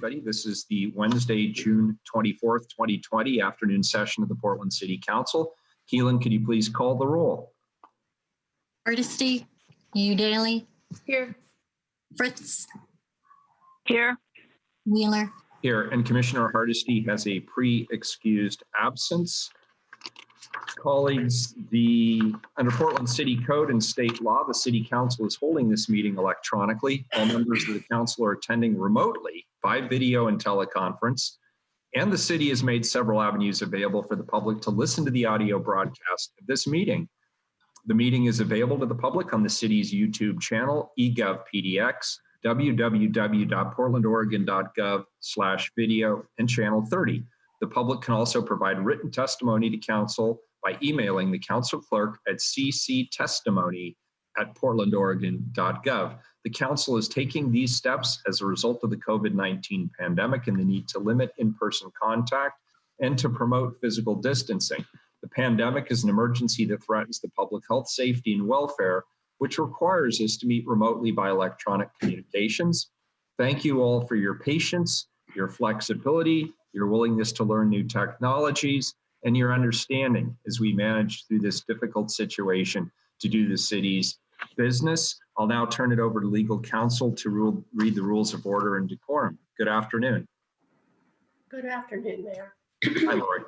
everybody. This is the Wednesday, June 24th, 2020 afternoon session of the Portland City Council. Keelan, could you please call the roll? Hardesty, Daly. Here. Fritz. Here. Wheeler. Here, and Commissioner Hardesty has a pre-excused absence. Colleagues, under Portland City Code and state law, the City Council is holding this meeting electronically. All members of the council are attending remotely by video and teleconference, and the city has made several avenues available for the public to listen to the audio broadcast of this meeting. The meeting is available to the public on the city's YouTube channel, eGovPDX, www.portlandoregon.gov/video, and channel 30. The public can also provide written testimony to council by emailing the council clerk at cctestimony@portlandoregon.gov. The council is taking these steps as a result of the COVID-19 pandemic and the need to limit in-person contact and to promote physical distancing. The pandemic is an emergency that threatens the public health, safety, and welfare, which requires us to meet remotely by electronic communications. Thank you all for your patience, your flexibility, your willingness to learn new technologies, and your understanding as we manage through this difficult situation to do the city's business. I'll now turn it over to legal counsel to read the rules of order and decorum. Good afternoon. Good afternoon, Mayor. Hi, Lori.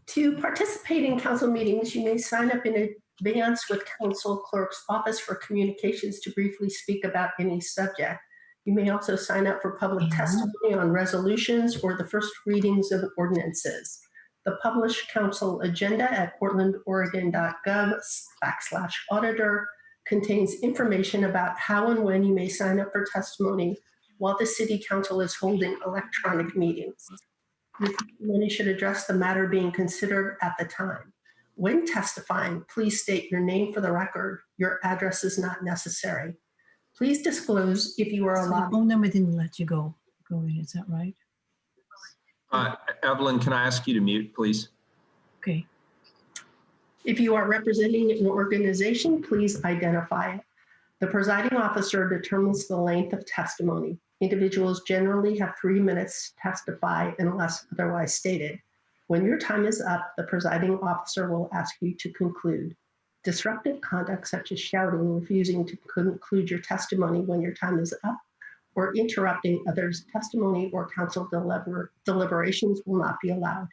To participate in council meetings, you may sign up in advance with Council Clerk's Office for communications to briefly speak about any subject. You may also sign up for public testimony on resolutions or the first readings of ordinances. The published council agenda at portlandoregon.gov/auditor contains information about how and when you may sign up for testimony while the City Council is holding electronic meetings. Your testimony should address the matter being considered at the time. When testifying, please state your name for the record. Your address is not necessary. Please disclose if you are allowed. The phone number didn't let you go in, is that right? Evelyn, can I ask you to mute, please? Okay. If you are representing an organization, please identify it. The presiding officer determines the length of testimony. Individuals generally have 3 minutes to testify unless otherwise stated. When your time is up, the presiding officer will ask you to conclude. Disruptive conduct such as shouting, refusing to conclude your testimony when your time is up, or interrupting others' testimony or council deliberations will not be allowed.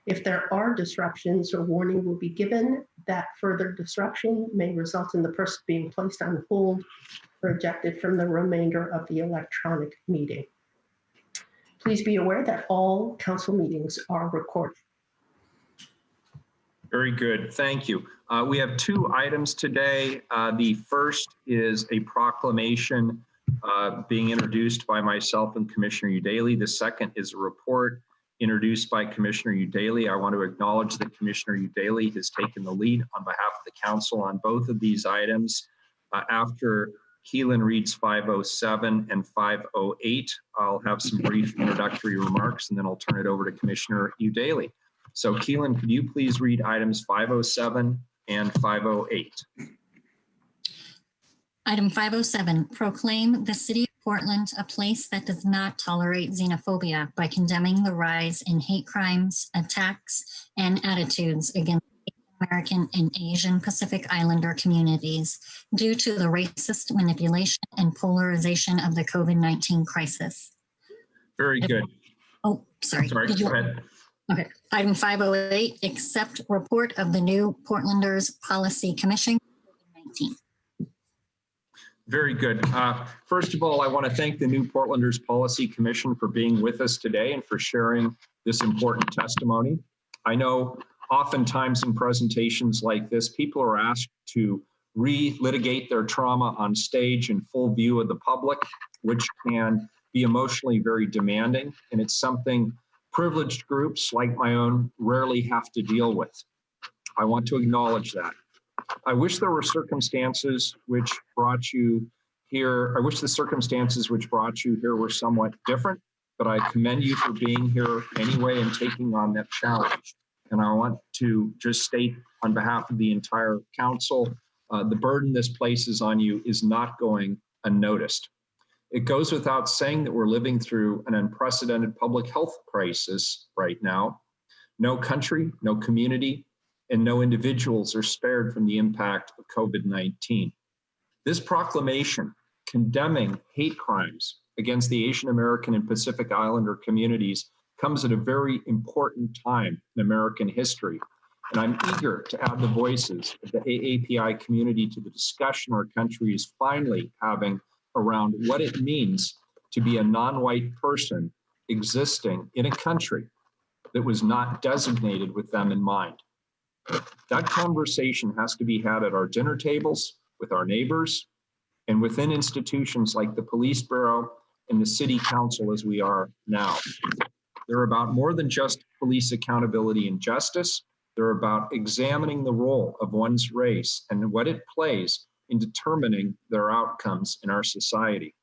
If there are disruptions, a warning will be given that further disruption may result in the person being placed on hold or ejected from the remainder of the electronic meeting. Please be aware that all council meetings are recorded. Very good, thank you. We have 2 items today. The first is a proclamation being introduced by myself and Commissioner Daly. The second is a report introduced by Commissioner Daly. I want to acknowledge that Commissioner Daly has taken the lead on behalf of the council on both of these items. After Keelan reads 507 and 508, I'll have some brief introductory remarks and then I'll turn it over to Commissioner Daly. So Keelan, could you please read items 507 and 508? Item 507, proclaim the City of Portland a place that does not tolerate xenophobia by condemning the rise in hate crimes, attacks, and attitudes against American and Asian Pacific Islander communities due to the racist manipulation and polarization of the COVID-19 crisis. Very good. Oh, sorry. Sorry, go ahead. Okay. Item 508, accept report of the new Portlanders Policy Commission COVID-19. Very good. First of all, I want to thank the new Portlanders Policy Commission for being with us today and for sharing this important testimony. I know oftentimes in presentations like this, people are asked to re-litigate their trauma on stage in full view of the public, which can be emotionally very demanding. And it's something privileged groups like my own rarely have to deal with. I want to acknowledge that. I wish there were circumstances which brought you here. I wish the circumstances which brought you here were somewhat different, but I commend you for being here anyway and taking on that challenge. And I want to just state on behalf of the entire council, the burden this places on you is not going unnoticed. It goes without saying that we're living through an unprecedented public health crisis right now. No country, no community, and no individuals are spared from the impact of COVID-19. This proclamation condemning hate crimes against the Asian American and Pacific Islander communities comes at a very important time in American history. And I'm eager to add the voices of the AAPI community to the discussion our country is finally having around what it means to be a non-white person existing in a country that was not designated with them in mind. That conversation has to be had at our dinner tables, with our neighbors, and within institutions like the Police Bureau and the City Council as we are now. They're about more than just police accountability and justice. They're about examining the role of one's race and what it plays in determining their outcomes in our society.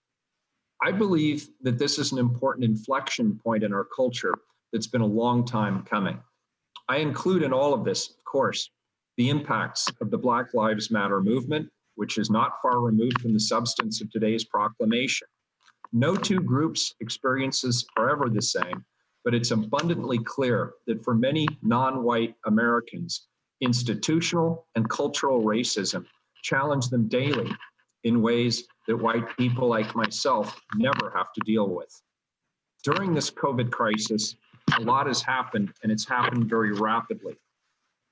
I believe that this is an important inflection point in our culture that's been a long time coming. I include in all of this, of course, the impacts of the Black Lives Matter movement, which is not far removed from the substance of today's proclamation. No two groups' experiences are ever the same, but it's abundantly clear that for many non-white Americans, institutional and cultural racism challenge them daily in ways that white people like myself never have to deal with. During this COVID crisis, a lot has happened, and it's happened very rapidly.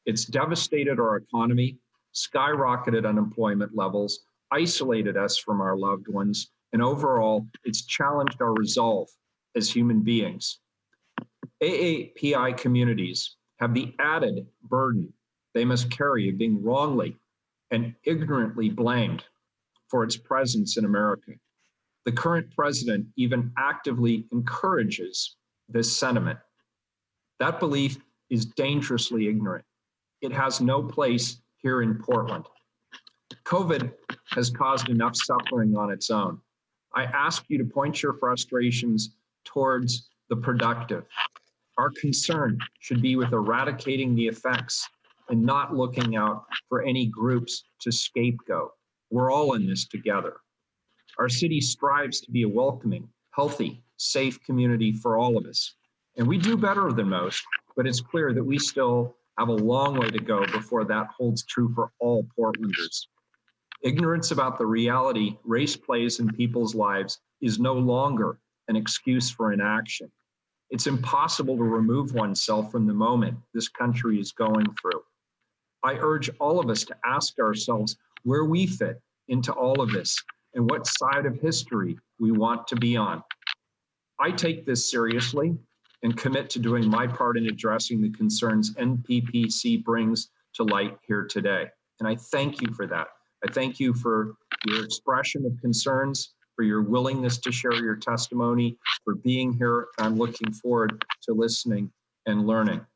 It's devastated our economy, skyrocketed unemployment levels, isolated us from our loved ones, and overall, it's challenged our resolve as human beings. AAPI communities have the added burden they must carry of being wrongly and ignorantly blamed for its presence in America. The current president even actively encourages this sentiment. That belief is dangerously ignorant. It has no place here in Portland. COVID has caused enough suffering on its own. I ask you to point your frustrations towards the productive. Our concern should be with eradicating the effects and not looking out for any groups to scapegoat. We're all in this together. Our city strives to be a welcoming, healthy, safe community for all of us. And we do better than most, but it's clear that we still have a long way to go before that holds true for all Portlanders. Ignorance about the reality race plays in people's lives is no longer an excuse for inaction. It's impossible to remove oneself from the moment this country is going through. I urge all of us to ask ourselves where we fit into all of this and what side of history we want to be on. I take this seriously and commit to doing my part in addressing the concerns NPPC brings to light here today. And I thank you for that. I thank you for your expression of concerns, for your willingness to share your testimony, for being here. I'm looking forward to listening and learning.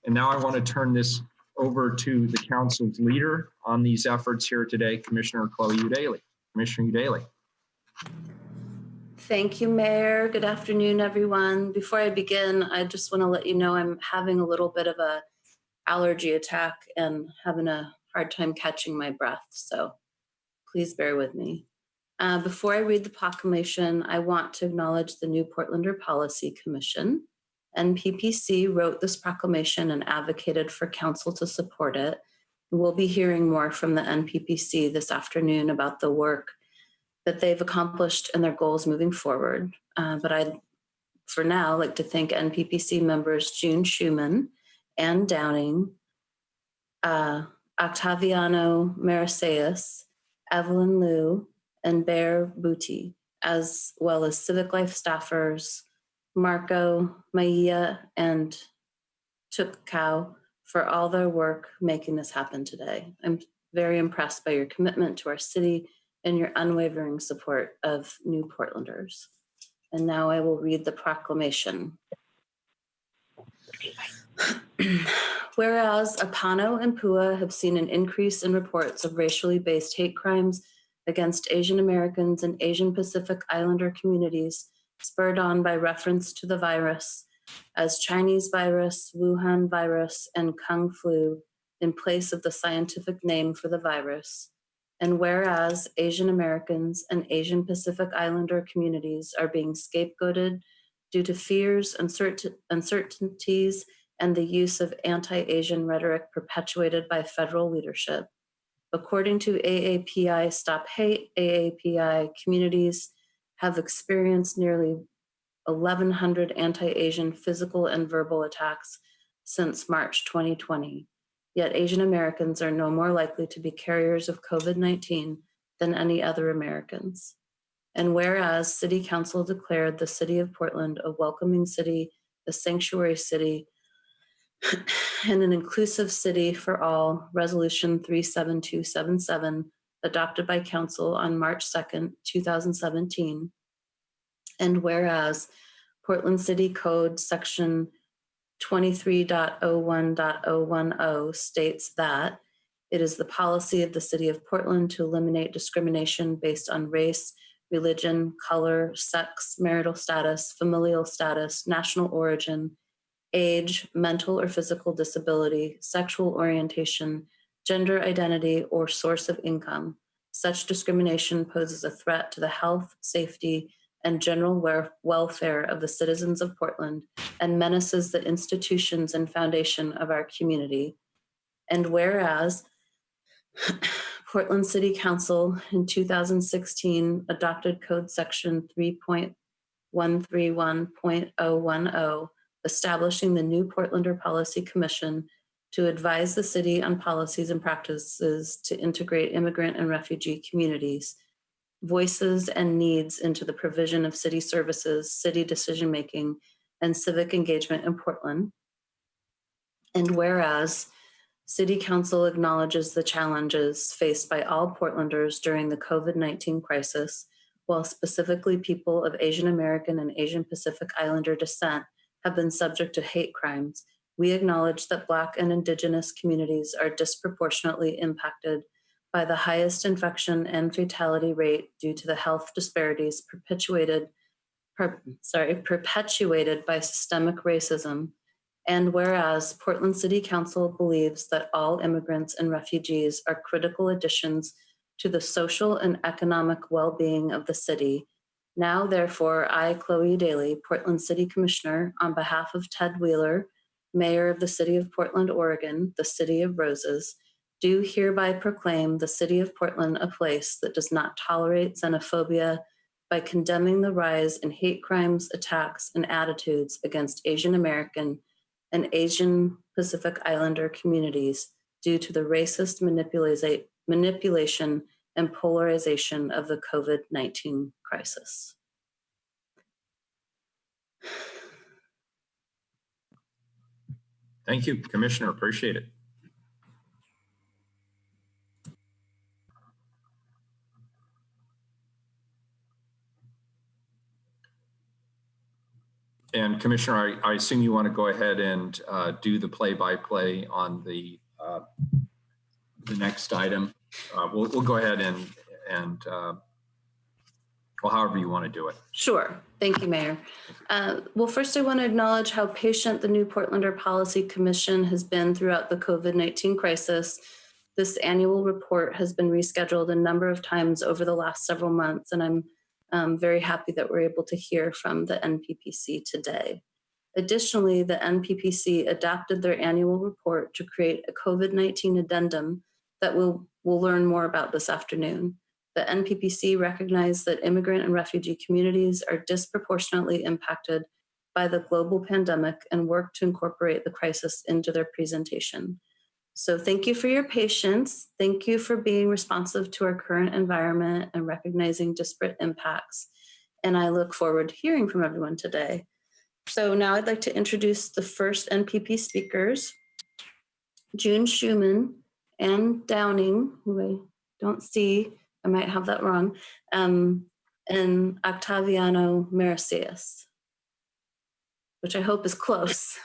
And now I want to turn this over to the council's leader on these efforts here today, Commissioner Chloe Udaly. Commissioner Udaly. Thank you, Mayor. Good afternoon, everyone. Before I begin, I just want to let you know I'm having a little bit of a allergy attack and having a hard time catching my breath, so please bear with me. Before I read the proclamation, I want to acknowledge the New Portlander Policy Commission. NPPC wrote this proclamation and advocated for council to support it. We'll be hearing more from the NPPC this afternoon about the work that they've accomplished and their goals moving forward. But I'd, for now, like to thank NPPC members June Schumann, Ann Downing, Octaviano Mariseus, Evelyn Liu, and Bear Booty, as well as Civic Life staffers Marco, Maia, and Tukau for all their work making this happen today. I'm very impressed by your commitment to our city and your unwavering support of New Portlanders. And now I will read the proclamation. Whereas Apano and Pua have seen an increase in reports of racially based hate crimes against Asian Americans and Asian Pacific Islander communities, spurred on by reference to the virus as Chinese virus, Wuhan virus, and Kung flu in place of the scientific name for the virus. And whereas Asian Americans and Asian Pacific Islander communities are being scapegoated due to fears, uncertainties, and the use of anti-Asian rhetoric perpetuated by federal leadership. According to AAPI Stop Hate, AAPI communities have experienced nearly 1,100 anti-Asian physical and verbal attacks since March 2020. Yet Asian Americans are no more likely to be carriers of COVID-19 than any other Americans. And whereas City Council declared the City of Portland a welcoming city, a sanctuary city, and an inclusive city for all, Resolution 37277, adopted by Council on March 2nd, 2017. And whereas Portland City Code Section 23.01.010 states that it is the policy of the City of Portland to eliminate discrimination based on race, religion, color, sex, marital status, familial status, national origin, age, mental or physical disability, sexual orientation, gender identity, or source of income. Such discrimination poses a threat to the health, safety, and general welfare of the citizens of Portland and menaces the institutions and foundation of our community. And whereas Portland City Council in 2016 adopted Code Section 3.131.010, establishing the new Portlander Policy Commission to advise the city on policies and practices to integrate immigrant and refugee communities, voices and needs into the provision of city services, city decision-making, and civic engagement in Portland. And whereas City Council acknowledges the challenges faced by all Portlanders during the COVID-19 crisis, while specifically people of Asian American and Asian Pacific Islander descent have been subject to hate crimes, we acknowledge that Black and Indigenous communities are disproportionately impacted by the highest infection and fatality rate due to the health disparities perpetuated by systemic racism. And whereas Portland City Council believes that all immigrants and refugees are critical additions to the social and economic well-being of the city, now therefore I, Chloe Daly, Portland City Commissioner, on behalf of Ted Wheeler, Mayor of the City of Portland, Oregon, the City of Roses, do hereby proclaim the City of Portland a place that does not tolerate xenophobia by condemning the rise in hate crimes, attacks, and attitudes against Asian American and Asian Pacific Islander communities due to the racist manipulation and polarization of the COVID-19 crisis. Thank you, Commissioner. Appreciate it. And Commissioner, I assume you want to go ahead and do the play-by-play on the next item. We'll go ahead and well, however you want to do it. Sure. Thank you, Mayor. Well, first I want to acknowledge how patient the new Portlander Policy Commission has been throughout the COVID-19 crisis. This annual report has been rescheduled a number of times over the last several months, and I'm very happy that we're able to hear from the NPPC today. Additionally, the NPPC adapted their annual report to create a COVID-19 addendum that we'll learn more about this afternoon. The NPPC recognized that immigrant and refugee communities are disproportionately impacted by the global pandemic and worked to incorporate the crisis into their presentation. So thank you for your patience. Thank you for being responsive to our current environment and recognizing disparate impacts. And I look forward to hearing from everyone today. So now I'd like to introduce the first NPP speakers, June Schumann, Ann Downing, who I don't see, I might have that wrong, and Octaviano Maricias, which I hope is close.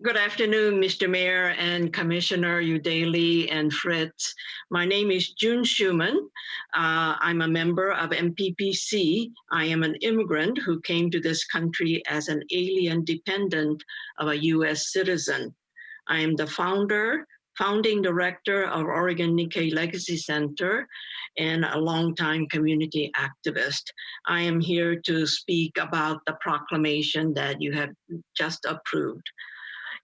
Good afternoon, Mr. Mayor and Commissioner Udaley and Fritz. My name is June Schumann. I'm a member of MPPC. I am an immigrant who came to this country as an alien dependent of a US citizen. I am the founder, founding director of Oregon Nikkei Legacy Center, and a longtime community activist. I am here to speak about the proclamation that you have just approved.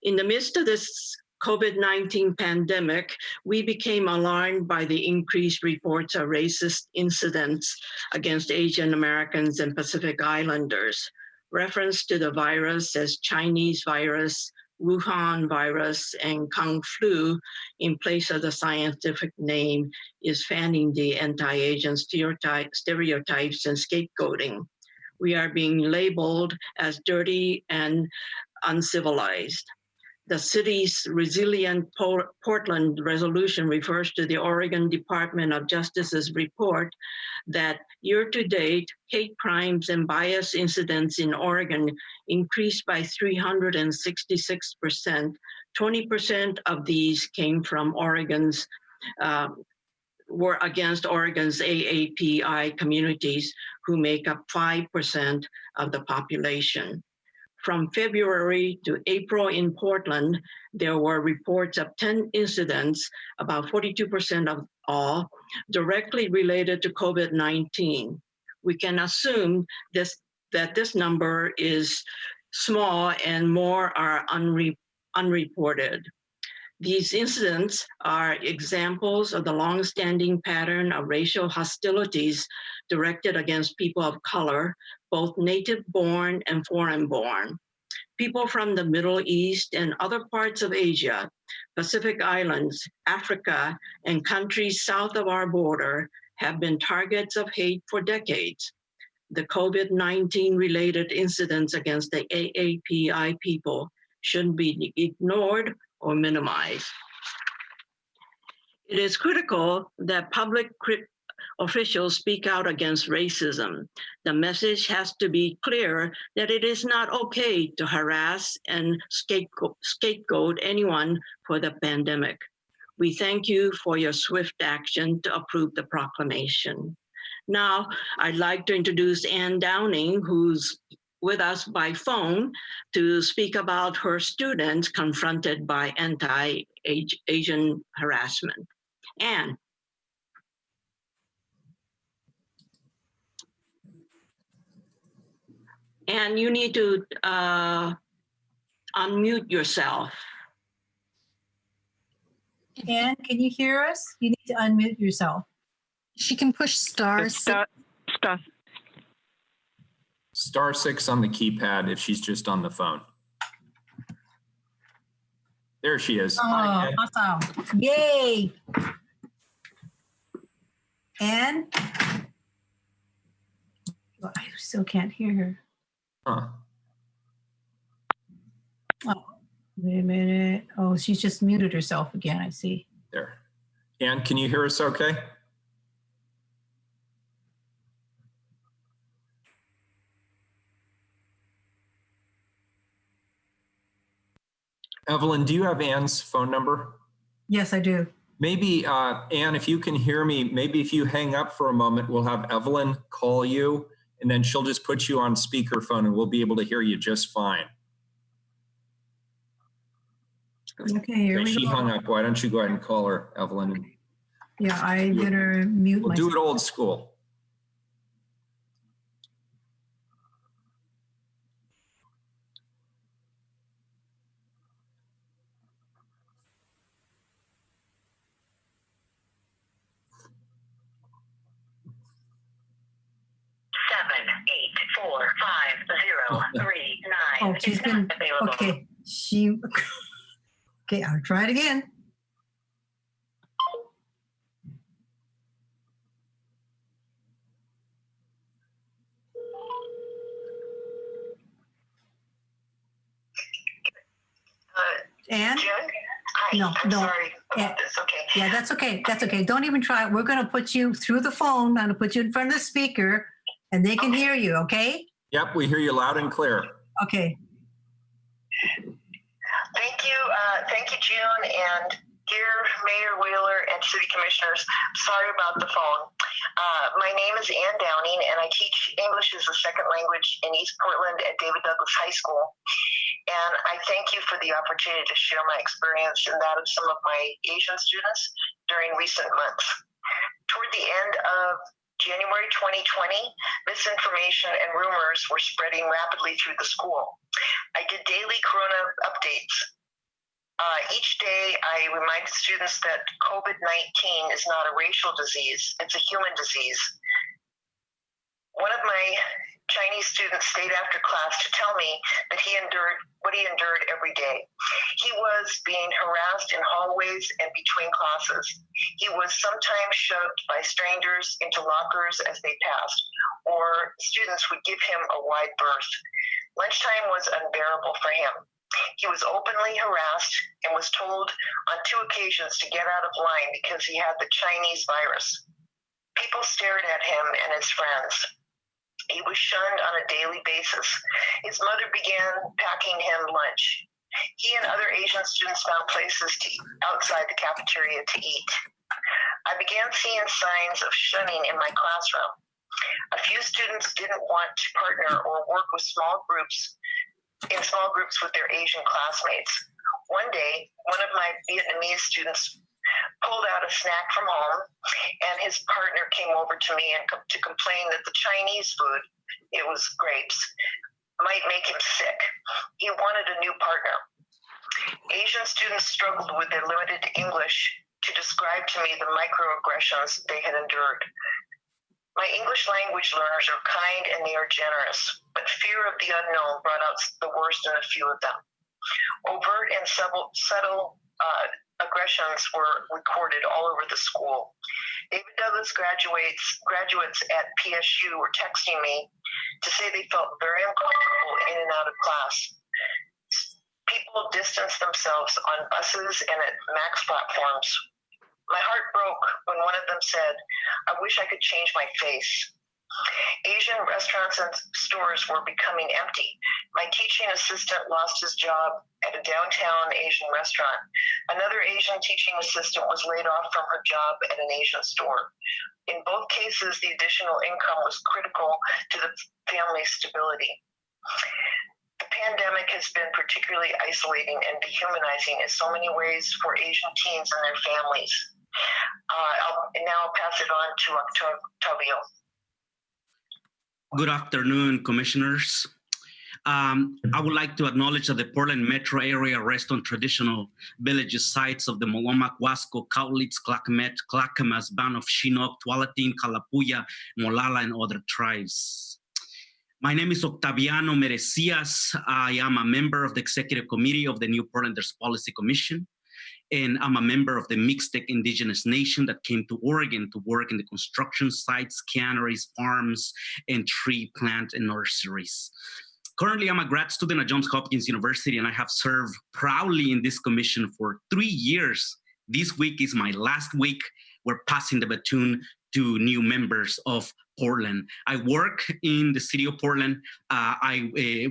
In the midst of this COVID-19 pandemic, we became alarmed by the increased reports of racist incidents against Asian Americans and Pacific Islanders. Reference to the virus as Chinese virus, Wuhan virus, and Kung flu in place of the scientific name is fanning the anti-Asian stereotypes and scapegoating. We are being labeled as dirty and uncivilized. The city's Resilient Portland resolution refers to the Oregon Department of Justice's report that year-to-date, hate crimes and bias incidents in Oregon increased by 366%. 20% of these came from were against Oregon's AAPI communities, who make up 5% of the population. From February to April in Portland, there were reports of 10 incidents, about 42% of all, directly related to COVID-19. We can assume that this number is small and more are unreported. These incidents are examples of the long-standing pattern of racial hostilities directed against people of color, both native-born and foreign-born. People from the Middle East and other parts of Asia, Pacific Islands, Africa, and countries south of our border have been targets of hate for decades. The COVID-19 related incidents against the AAPI people shouldn't be ignored or minimized. It is critical that public officials speak out against racism. The message has to be clear that it is not okay to harass and scapegoat anyone for the pandemic. We thank you for your swift action to approve the proclamation. Now, I'd like to introduce Ann Downing, who's with us by phone to speak about her students confronted by anti-Asian harassment. Ann. And you need to unmute yourself. Anne, can you hear us? You need to unmute yourself. She can push star six. Star 6 on the keypad if she's just on the phone. There she is. Oh, Hi, Ann. awesome. Yay. Anne? Well, I still can't hear her. Huh. Oh, wait a minute. Oh, she's just muted herself again, I see. There. Ann, can you hear us okay? Evelyn, do you have Ann's phone number? Yes, I do. Maybe, Ann, if you can hear me, maybe if you hang up for a moment, we'll have Evelyn call you, and then she'll just put you on speakerphone and we'll be able to hear you just fine. Okay, here Okay, we she go. hung up. Why don't you go ahead and call her, Evelyn? Yeah, I better mute We'll myself. do it old school. Oh, she's been, okay. Okay, I'll try it again. Anne? Hi, No, I'm no. sorry Yeah. about this. Okay. Yeah, that's okay. That's okay. Don't even try it. We're going to put you through the phone. I'm going to put you in front of the speaker and they can hear you, okay? Yep, we hear you loud and clear. Okay. Thank you, June, and dear Mayor Wheeler and City Commissioners. Sorry about the phone. My name is Ann Downing, and I teach English as a second language in East Portland at David Douglas High School. And I thank you for the opportunity to share my experience and that of some of my Asian students during recent months. Toward the end of January 2020, misinformation and rumors were spreading rapidly through the school. I did daily corona updates. Each day, I reminded students that COVID-19 is not a racial disease, it's a human disease. One of my Chinese students stayed after class to tell me that he endured what he endured every day. He was being harassed in hallways and between classes. He was sometimes shoved by strangers into lockers as they passed, or students would give him a wide berth. Lunchtime was unbearable for him. He was openly harassed and was told on 2 occasions to get out of line because he had the Chinese virus. People stared at him and his friends. He was shunned on a daily basis. His mother began packing him lunch. He and other Asian students found places to eat outside the cafeteria to eat. I began seeing signs of shunning in my classroom. A few students didn't want to partner or work with small groups with their Asian classmates. One day, one of my Vietnamese students pulled out a snack from home, and his partner came over to me and to complain that the Chinese food, it was grapes, might make him sick. He wanted a new partner. Asian students struggled with their limited English to describe to me the microaggressions they had endured. My English language learners are kind and they are generous, but fear of the unknown brought out the worst in a few of them. Overt and subtle aggressions were recorded all over the school. David Douglas graduates at PSU were texting me to say they felt very uncomfortable in and out of class. People distanced themselves on buses and at MAX platforms. My heart broke when one of them said, "I wish I could change my face." Asian restaurants and stores were becoming empty. My teaching assistant lost his job at a downtown Asian restaurant. Another Asian teaching assistant was laid off from her job at an Asian store. In both cases, the additional income was critical to the family's stability. The pandemic has been particularly isolating and dehumanizing in so many ways for Asian teens and their families. I'll pass it on to Octavio. Good afternoon, commissioners. I would like to acknowledge that the Portland metro area rests on traditional villages sites of the Molomak, Wasco, Cowlitz, Clackamat, Clackamas, Band of Chinook, Tualatin, Kalapuya, Molala, and other tribes. My name is Octaviano Merecias. I am a member of the Executive Committee of the New Portlanders Policy Commission, and I'm a member of the Mixtec Indigenous Nation that came to Oregon to work in the construction sites, canneries, farms, and tree plant and nurseries. Currently, I'm a grad student at Johns Hopkins University, and I have served proudly in this commission for 3 years. This week is my last week. We're passing the baton to new members of Portland. I work in the city of Portland,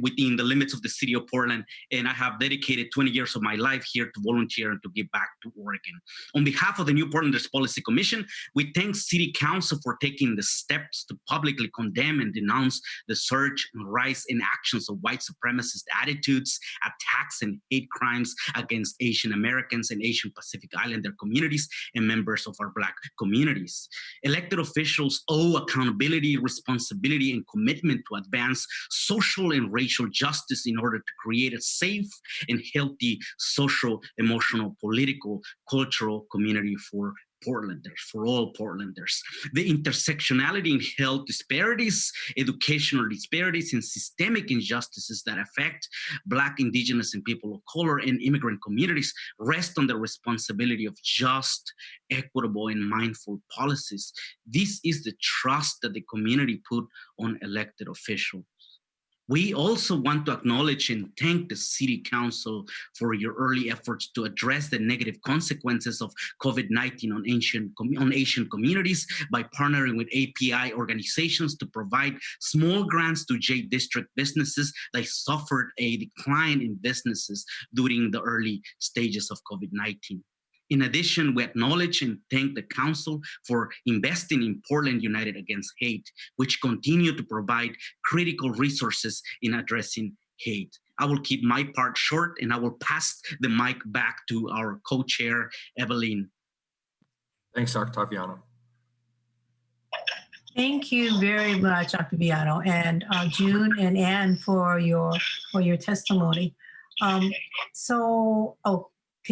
within the limits of the city of Portland, and I have dedicated 20 years of my life here to volunteer and to give back to Oregon. On behalf of the New Portlanders Policy Commission, we thank City Council for taking the steps to publicly condemn and denounce the surge and rise in actions of white supremacist attitudes, attacks, and hate crimes against Asian Americans and Asian Pacific Islander communities and members of our Black communities. Elected officials owe accountability, responsibility, and commitment to advance social and racial justice in order to create a safe and healthy social, emotional, political, cultural community for Portlanders, for all Portlanders. The intersectionality in health disparities, educational disparities, and systemic injustices that affect Black, Indigenous, and people of color and immigrant communities rest on the responsibility of just, equitable, and mindful policies. This is the trust that the community put on elected officials. We also want to acknowledge and thank the City Council for your early efforts to address the negative consequences of COVID-19 on Asian communities by partnering with API organizations to provide small grants to J District businesses that suffered a decline in businesses during the early stages of COVID-19. In addition, we acknowledge and thank the Council for investing in Portland United Against Hate, which continue to provide critical resources in addressing hate. I will keep my part short, and I will pass the mic back to our co-chair, Evelyn. Thanks, Octaviano. Thank you very much, Octaviano, and June and Anne for your testimony. Can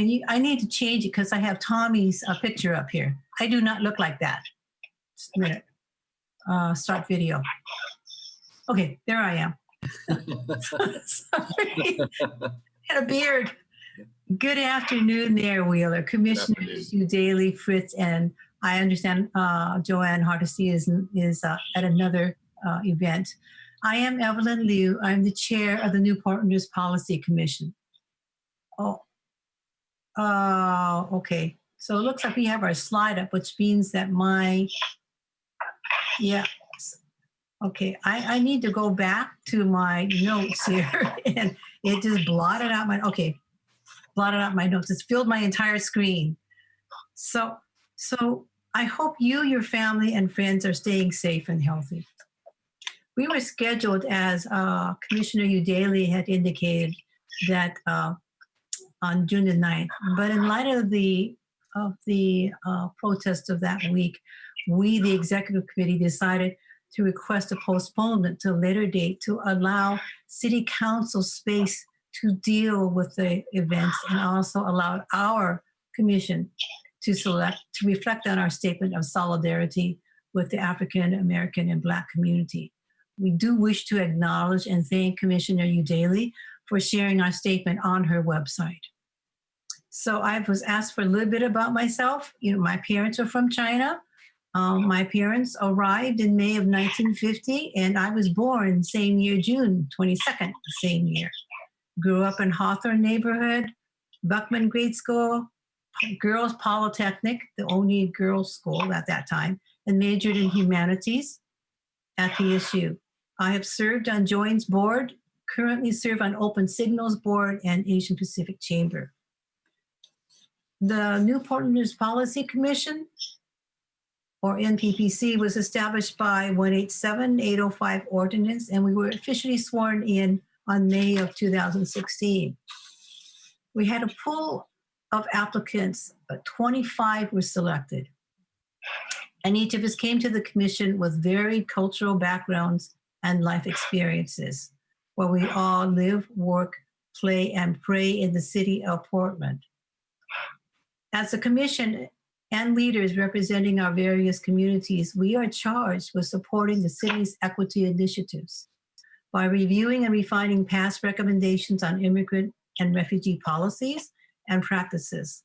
you? I need to change it because I have Tommy's picture up here. I do not look like that. Just a minute. Start video. Okay, there I am. Sorry, had a beard. Good afternoon, there, Wheeler, Commissioners Daly, Fritz, and I understand Joanne Hardesty is at another event. I am Evelyn Liu. I'm the chair of the Newport News Policy Commission. Okay. So it looks like we have our slide up, which means that okay. I need to go back to my notes here, and it just blotted out my notes. It's filled my entire screen. So I hope you, your family, and friends are staying safe and healthy. We were scheduled, as Commissioner Udaley had indicated, that on June the 9th. But in light of the protest of that week, we, the executive committee, decided to request a postponement to a later date to allow City Council space to deal with the events, and also allow our commission to reflect on our statement of solidarity with the African American and Black community. We do wish to acknowledge and thank Commissioner Udaley for sharing our statement on her website. So I was asked for a little bit about myself. My parents are from China. My parents arrived in May of 1950, and I was born same year, June 22nd, same year. Grew up in Hawthorne neighborhood, Buckman Grade School, Girls Polytechnic, the only girls' school at that time, and majored in humanities at PSU. I have served on Joins Board, currently serve on Open Signals Board and Asian Pacific Chamber. The Newport News Policy Commission, or NPPC, was established by 187-805 ordinance, and we were officially sworn in on May of 2016. We had a pool of applicants, but 25 were selected. And each of us came to the commission with varied cultural backgrounds and life experiences, where we all live, work, play, and pray in the city of Portland. As a commission and leaders representing our various communities, we are charged with supporting the city's equity initiatives by reviewing and refining past recommendations on immigrant and refugee policies and practices,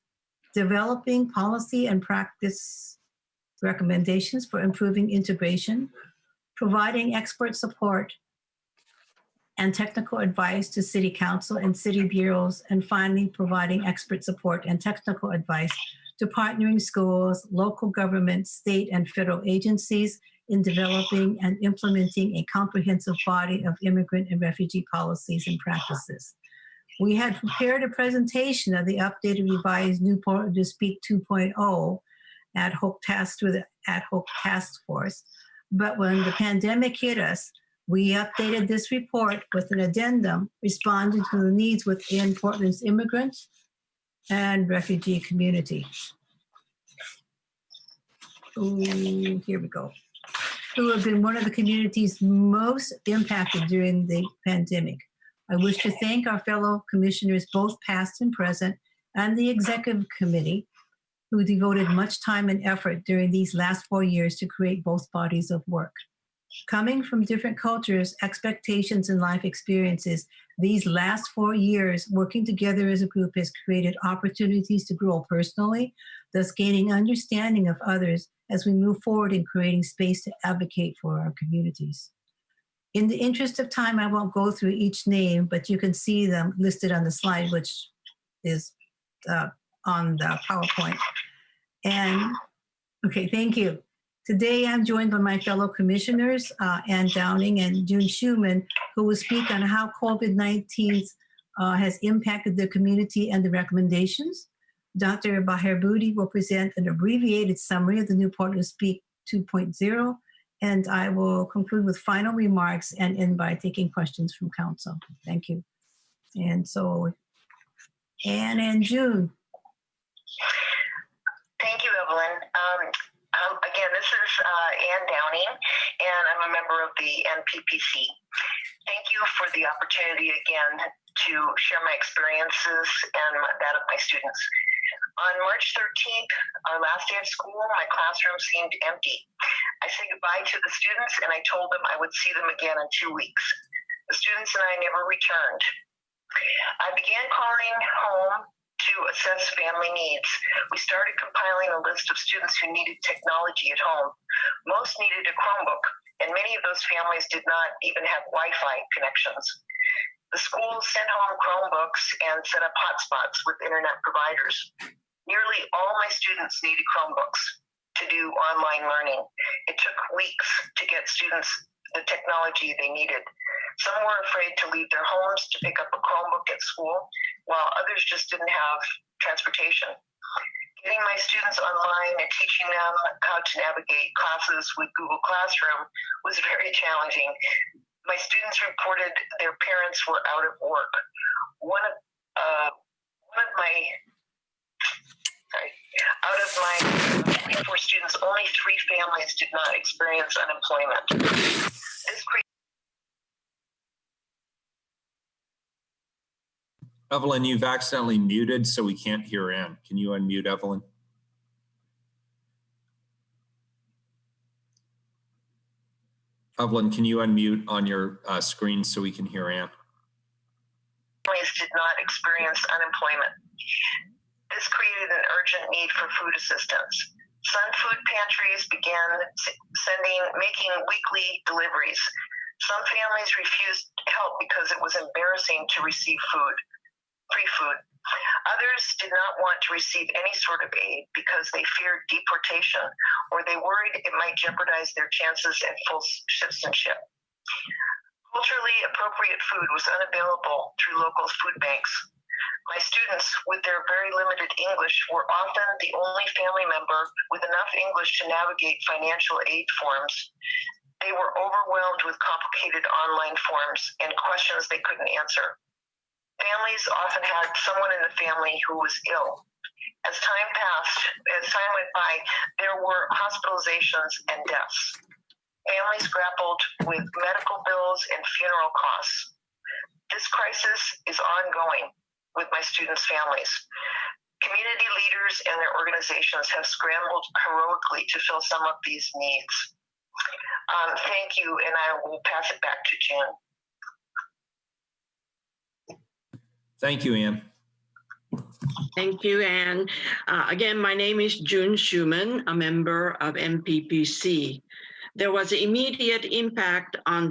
developing policy and practice recommendations for improving integration, providing expert support and technical advice to City Council and city bureaus, and finally providing expert support and technical advice to partnering schools, local government, state and federal agencies in developing and implementing a comprehensive body of immigrant and refugee policies and practices. We had prepared a presentation of the updated revised Newport to Speak 2.0 ad hoc task through the ad hoc task force. But when the pandemic hit us, we updated this report with an addendum responding to the needs within Portland's immigrants and refugee community. Ooh, here we go. Who have been one of the communities most impacted during the pandemic. I wish to thank our fellow commissioners, both past and present, and the executive committee, who devoted much time and effort during these last 4 years to create both bodies of work. Coming from different cultures, expectations, and life experiences, these last 4 years working together as a group has created opportunities to grow personally, thus gaining understanding of others as we move forward in creating space to advocate for our communities. In the interest of time, I won't go through each name, but you can see them listed on the slide, which is on the PowerPoint. And okay, thank you. Today, I'm joined by my fellow commissioners, Ann Downing and June Schuman, who will speak on how COVID-19 has impacted the community and the recommendations. Dr. Bahir Budi will present an abbreviated summary of the Newport News Speak 2.0, and I will conclude with final remarks and end by taking questions from council. Thank you. And so, Anne and June. Thank you, Evelyn. Again, this is Ann Downing, and I'm a member of the NPPC. Thank you for the opportunity again to share my experiences and that of my students. On March 13th, our last day of school, my classroom seemed empty. I said goodbye to the students, and I told them I would see them again in 2 weeks. The students and I never returned. I began calling home to assess family needs. We started compiling a list of students who needed technology at home. Most needed a Chromebook, and many of those families did not even have Wi-Fi connections. The schools sent home Chromebooks and set up hotspots with internet providers. Nearly all my students needed Chromebooks to do online learning. It took weeks to get students the technology they needed. Some were afraid to leave their homes to pick up a Chromebook at school, while others just didn't have transportation. Getting my students online and teaching them how to navigate classes with Google Classroom was very challenging. My students reported their parents were out of work. Out of my 24 students, only 3 families did not experience unemployment. Evelyn, you've accidentally muted, so we can't hear Ann. Can you unmute, Evelyn? Evelyn, can you unmute on your screen so we can hear Ann? Families did not experience unemployment. This created an urgent need for food assistance. Some food pantries began making weekly deliveries. Some families refused help because it was embarrassing to receive free food. Others did not want to receive any sort of aid because they feared deportation, or they worried it might jeopardize their chances at full citizenship. Culturally appropriate food was unavailable through local food banks. My students, with their very limited English, were often the only family member with enough English to navigate financial aid forms. They were overwhelmed with complicated online forms and questions they couldn't answer. Families often had someone in the family who was ill. As time went by, there were hospitalizations and deaths. Families grappled with medical bills and funeral costs. This crisis is ongoing with my students' families. Community leaders and their organizations have scrambled heroically to fill some of these needs. Thank you, and I will pass it back to June. Thank you, Ann. Thank you, Anne. Again, my name is June Schumann, a member of MPPC. There was an immediate impact from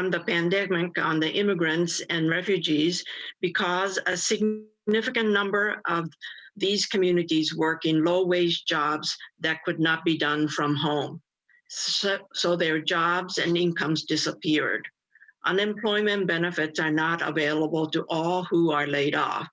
the pandemic on the immigrants and refugees because a significant number of these communities work in low-wage jobs that could not be done from home. So their jobs and incomes disappeared. Unemployment benefits are not available to all who are laid off.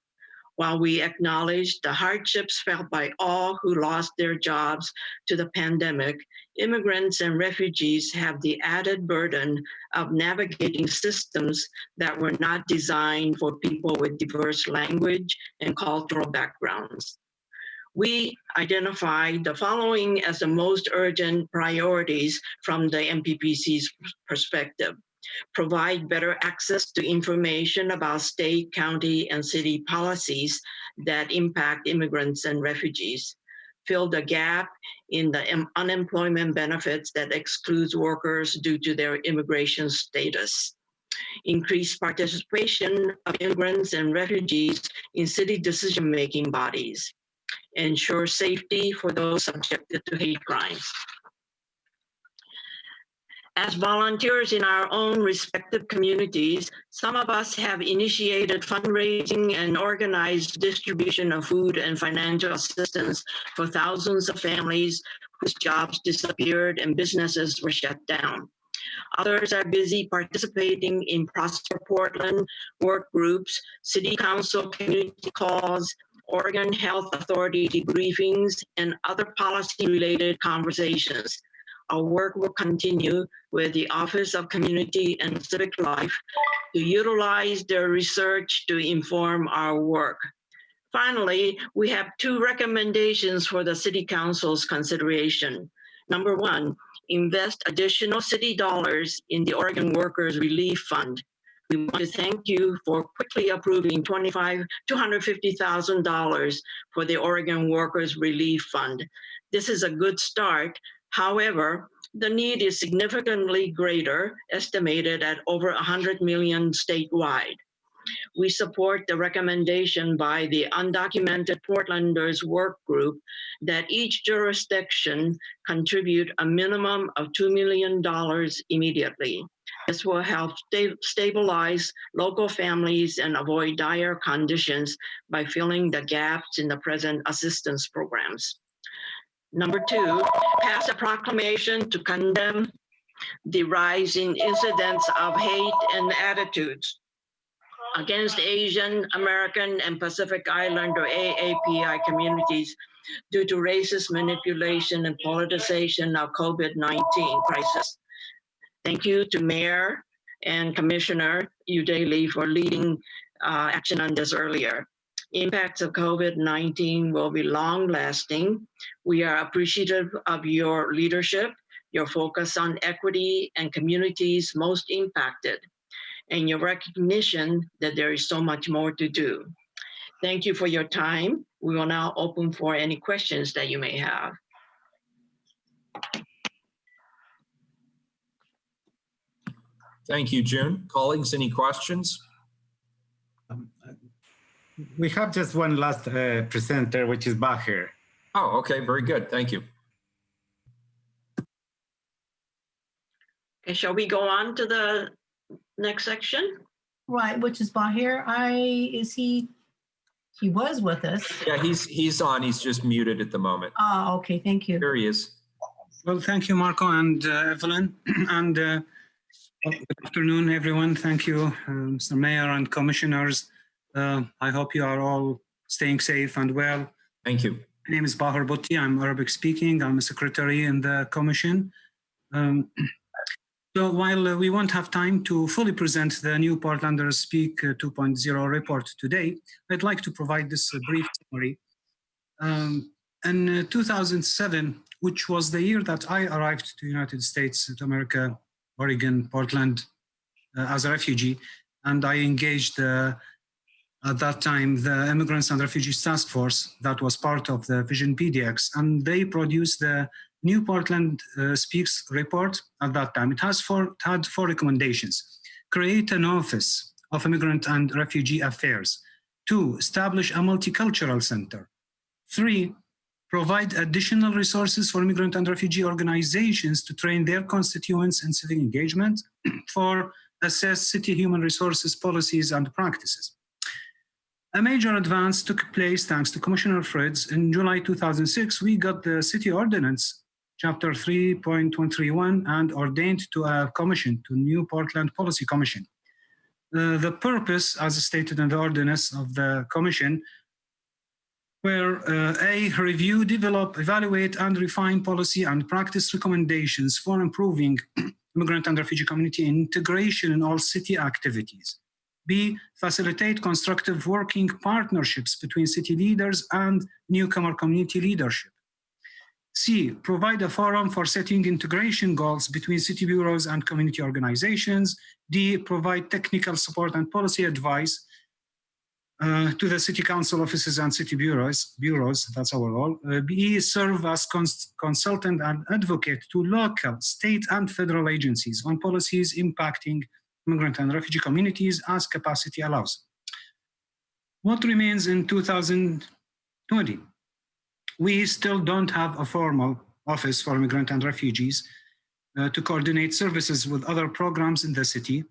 While we acknowledge the hardships felt by all who lost their jobs to the pandemic, immigrants and refugees have the added burden of navigating systems that were not designed for people with diverse language and cultural backgrounds. We identified the following as the most urgent priorities from the MPPC's perspective. Provide better access to information about state, county, and city policies that impact immigrants and refugees. Fill the gap in the unemployment benefits that excludes workers due to their immigration status. Increase participation of immigrants and refugees in city decision-making bodies. Ensure safety for those subjected to hate crimes. As volunteers in our own respective communities, some of us have initiated fundraising and organized distribution of food and financial assistance for thousands of families whose jobs disappeared and businesses were shut down. Others are busy participating in Prosper Portland work groups, city council community calls, Oregon Health Authority debriefings, and other policy-related conversations. our work will continue with the Office of Community and Civic Life to utilize their research to inform our work. Finally, we have two recommendations for the City Council's consideration. Number one, invest additional city dollars in the Oregon Workers Relief Fund. We want to thank you for quickly approving $250,000 for the Oregon Workers Relief Fund. This is a good start. However, the need is significantly greater, estimated at over 100 million statewide. We support the recommendation by the Undocumented Portlanders Work Group that each jurisdiction contribute a minimum of $2 million immediately. This will help stabilize local families and avoid dire conditions by filling the gaps in the present assistance programs. Number two, pass a proclamation to condemn the rise in incidents of hate and attitudes against Asian American and Pacific Island or AAPI communities due to racist manipulation and politicization of COVID-19 crisis. Thank you to Mayor and Commissioner Udaley for leading action on this earlier. Impacts of COVID-19 will be long-lasting. We are appreciative of your leadership, your focus on equity and communities most impacted, and your recognition that there is so much more to do. Thank you for your time. We will now open for any questions that you may have. Thank you, June. Colleagues, any questions? We have just one last presenter, which is Baher. Oh, okay, very good. Thank you. Okay, shall we go on to the next section? Right, which is Baher. He was with us. Yeah, he's on. He's just muted at the moment. Oh, okay, thank you. There he is. Well, thank you, Marco and Evelyn. And good afternoon, everyone. Thank you, Mr. Mayor and commissioners. I hope you are all staying safe and well. Thank you. My name is Baher Butti. I'm Arabic speaking. I'm a secretary in the commission. So while we won't have time to fully present the new Portlanders Speak 2.0 report today, I'd like to provide this brief summary. In 2007, which was the year that I arrived to the United States of America, Oregon, Portland, as a refugee, and I engaged at that time the Immigrants and Refugees Task Force that was part of the Vision PDX, and they produced the New Portland Speaks report at that time. It had four recommendations. Create an office of immigrant and refugee affairs. 2, establish a multicultural center. 3, provide additional resources for immigrant and refugee organizations to train their constituents in civic engagement. 4, assess city human resources policies and practices. A major advance took place thanks to Commissioner Fritz. In July 2006, we got the city ordinance, chapter 3.131, and ordained to a commission, to New Portland Policy Commission. The purpose, as stated in the ordinance of the commission, were A, review, develop, evaluate, and refine policy and practice recommendations for improving immigrant and refugee community integration in all city activities. B, facilitate constructive working partnerships between city leaders and newcomer community leadership. C, provide a forum for setting integration goals between city bureaus and community organizations. D, provide technical support and policy advice to the city council offices and city bureaus, that's our role. B, serve as consultant and advocate to local, state, and federal agencies on policies impacting immigrant and refugee communities as capacity allows. What remains in 2020? We still don't have a formal office for immigrant and refugees to coordinate services with other programs in the city.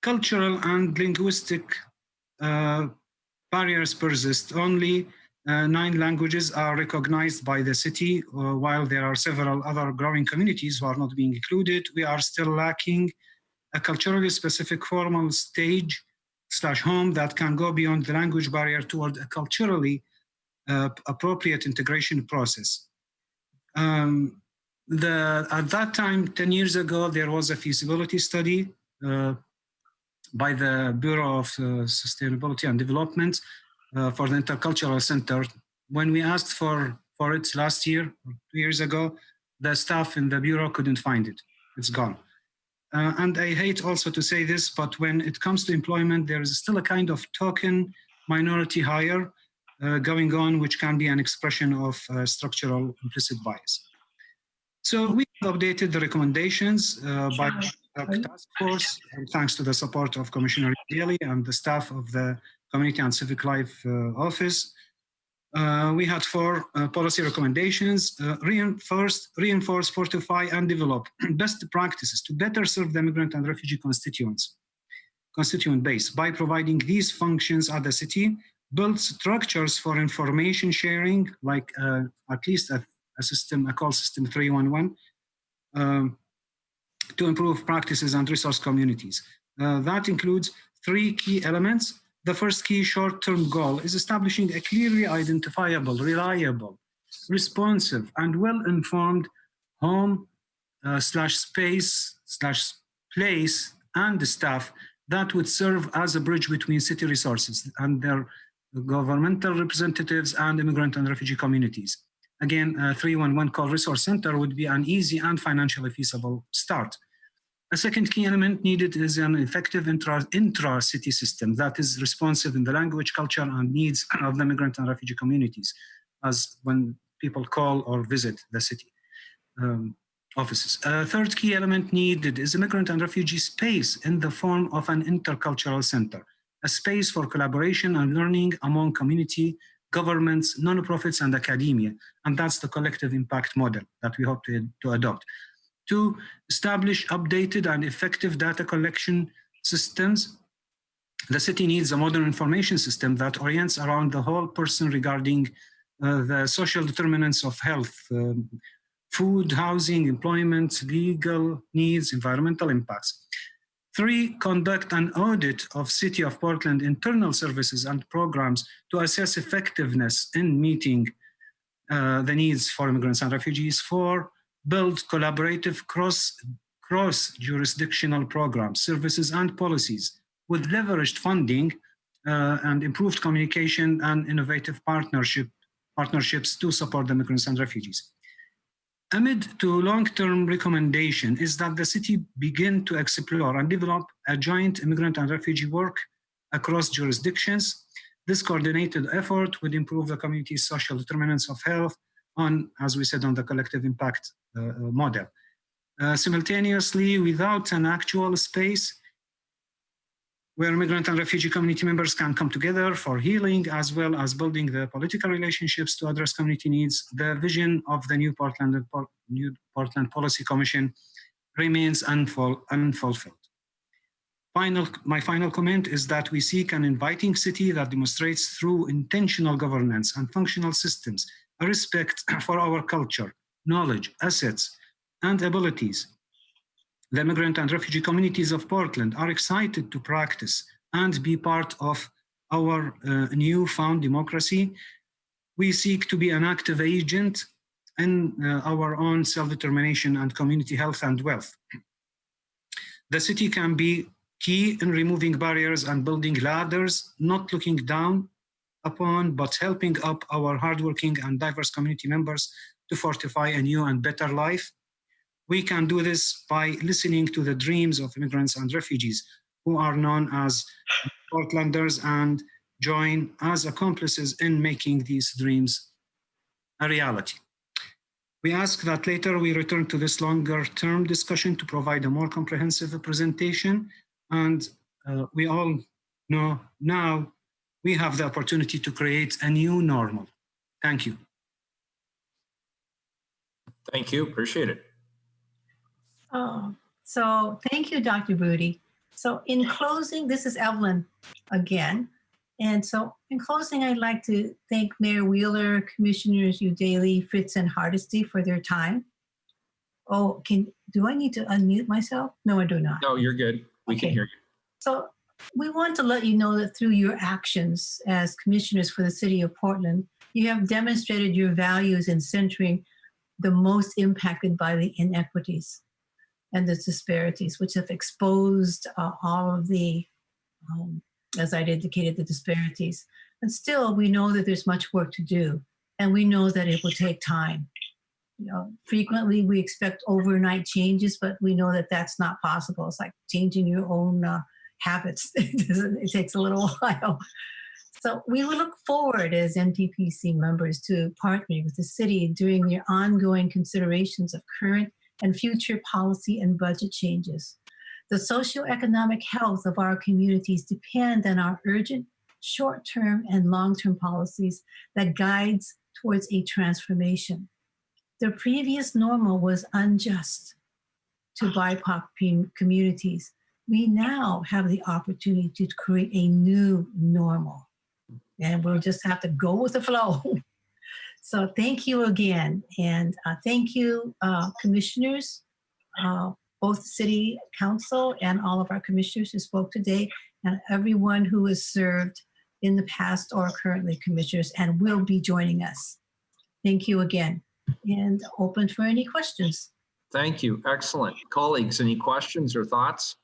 Cultural and linguistic barriers persist. Only 9 languages are recognized by the city, while there are several other growing communities who are not being included. We are still lacking a culturally specific formal stage/home that can go beyond the language barrier toward a culturally appropriate integration process. At that time, 10 years ago, there was a feasibility study by the Bureau of Sustainability and Development for the Intercultural Center. When we asked for it last year, or 2 years ago, the staff in the Bureau couldn't find it. It's gone. And I hate also to say this, but when it comes to employment, there is still a kind of token minority hire going on, which can be an expression of structural implicit bias. So we updated the recommendations by the task force, thanks to the support of Commissioner Daly and the staff of the Community and Civic Life Office. We had 4 policy recommendations. Reinforce, fortify, and develop best practices to better serve the immigrant and refugee constituent base by providing these functions at the city, build structures for information sharing, like at least a call system 311, to improve practices and resource communities. That includes 3 key elements. The first key short-term goal is establishing a clearly identifiable, reliable, responsive, and well-informed home /space/place and staff that would serve as a bridge between city resources and their governmental representatives and immigrant and refugee communities. Again, a 311 call resource center would be an easy and financially feasible start. A second key element needed is an effective intra-city system that is responsive in the language, culture, and needs of the immigrant and refugee communities, as when people call or visit the city offices. A third key element needed is immigrant and refugee space in the form of an intercultural center, a space for collaboration and learning among community, governments, non-profits, and academia. And that's the collective impact model that we hope to adopt. To establish updated and effective data collection systems, the city needs a modern information system that orients around the whole person regarding the social determinants of health, food, housing, employment, legal needs, environmental impacts. 3, conduct an audit of City of Portland internal services and programs to assess effectiveness in meeting the needs for immigrants and refugees. 4, build collaborative cross-jurisdictional programs, services, and policies with leveraged funding and improved communication and innovative partnerships to support the immigrants and refugees. A mid to long-term recommendation is that the city begin to explore and develop a joint immigrant and refugee work across jurisdictions. This coordinated effort would improve the community's social determinants of health on, as we said, on the collective impact model. Simultaneously, without an actual space where immigrant and refugee community members can come together for healing, as well as building the political relationships to address community needs, the vision of the New Portland Policy Commission remains unfulfilled. My final comment is that we seek an inviting city that demonstrates through intentional governance and functional systems a respect for our culture, knowledge, assets, and abilities. The immigrant and refugee communities of Portland are excited to practice and be part of our newfound democracy. We seek to be an active agent in our own self-determination and community health and wealth. The city can be key in removing barriers and building ladders, not looking down upon, but helping up our hardworking and diverse community members to fortify a new and better life. We can do this by listening to the dreams of immigrants and refugees who are known as Portlanders and join as accomplices in making these dreams a reality. We ask that later we return to this longer-term discussion to provide a more comprehensive presentation, and we all know now we have the opportunity to create a new normal. Thank you. Thank you, appreciate it. So thank you, Dr. Booty. So in closing, this is Evelyn again. And so in closing, I'd like to thank Mayor Wheeler, Commissioners Daly, Fritz, and Hardesty for their time. Oh, do I need to unmute myself? No, I do not. No, you're good. We can hear you. So we want to let you know that through your actions as commissioners for the city of Portland, you have demonstrated your values in centering the most impacted by the inequities and the disparities, which have exposed all of the, as I'd indicated, the disparities. And still, we know that there's much work to do, and we know that it will take time. Frequently we expect overnight changes, but we know that that's not possible. It's like changing your own habits. It takes a little while. So we will look forward as NPPC members to partnering with the city during the ongoing considerations of current and future policy and budget changes. The socioeconomic health of our communities depend on our urgent short-term and long-term policies that guides towards a transformation. The previous normal was unjust to BIPOC communities. We now have the opportunity to create a new normal, and we'll just have to go with the flow. So thank you again, and thank you, commissioners, both City Council and all of our commissioners who spoke today, and everyone who has served in the past or currently commissioners and will be joining us. Thank you again, and open for any questions. Thank you. Excellent. Colleagues, any questions or thoughts?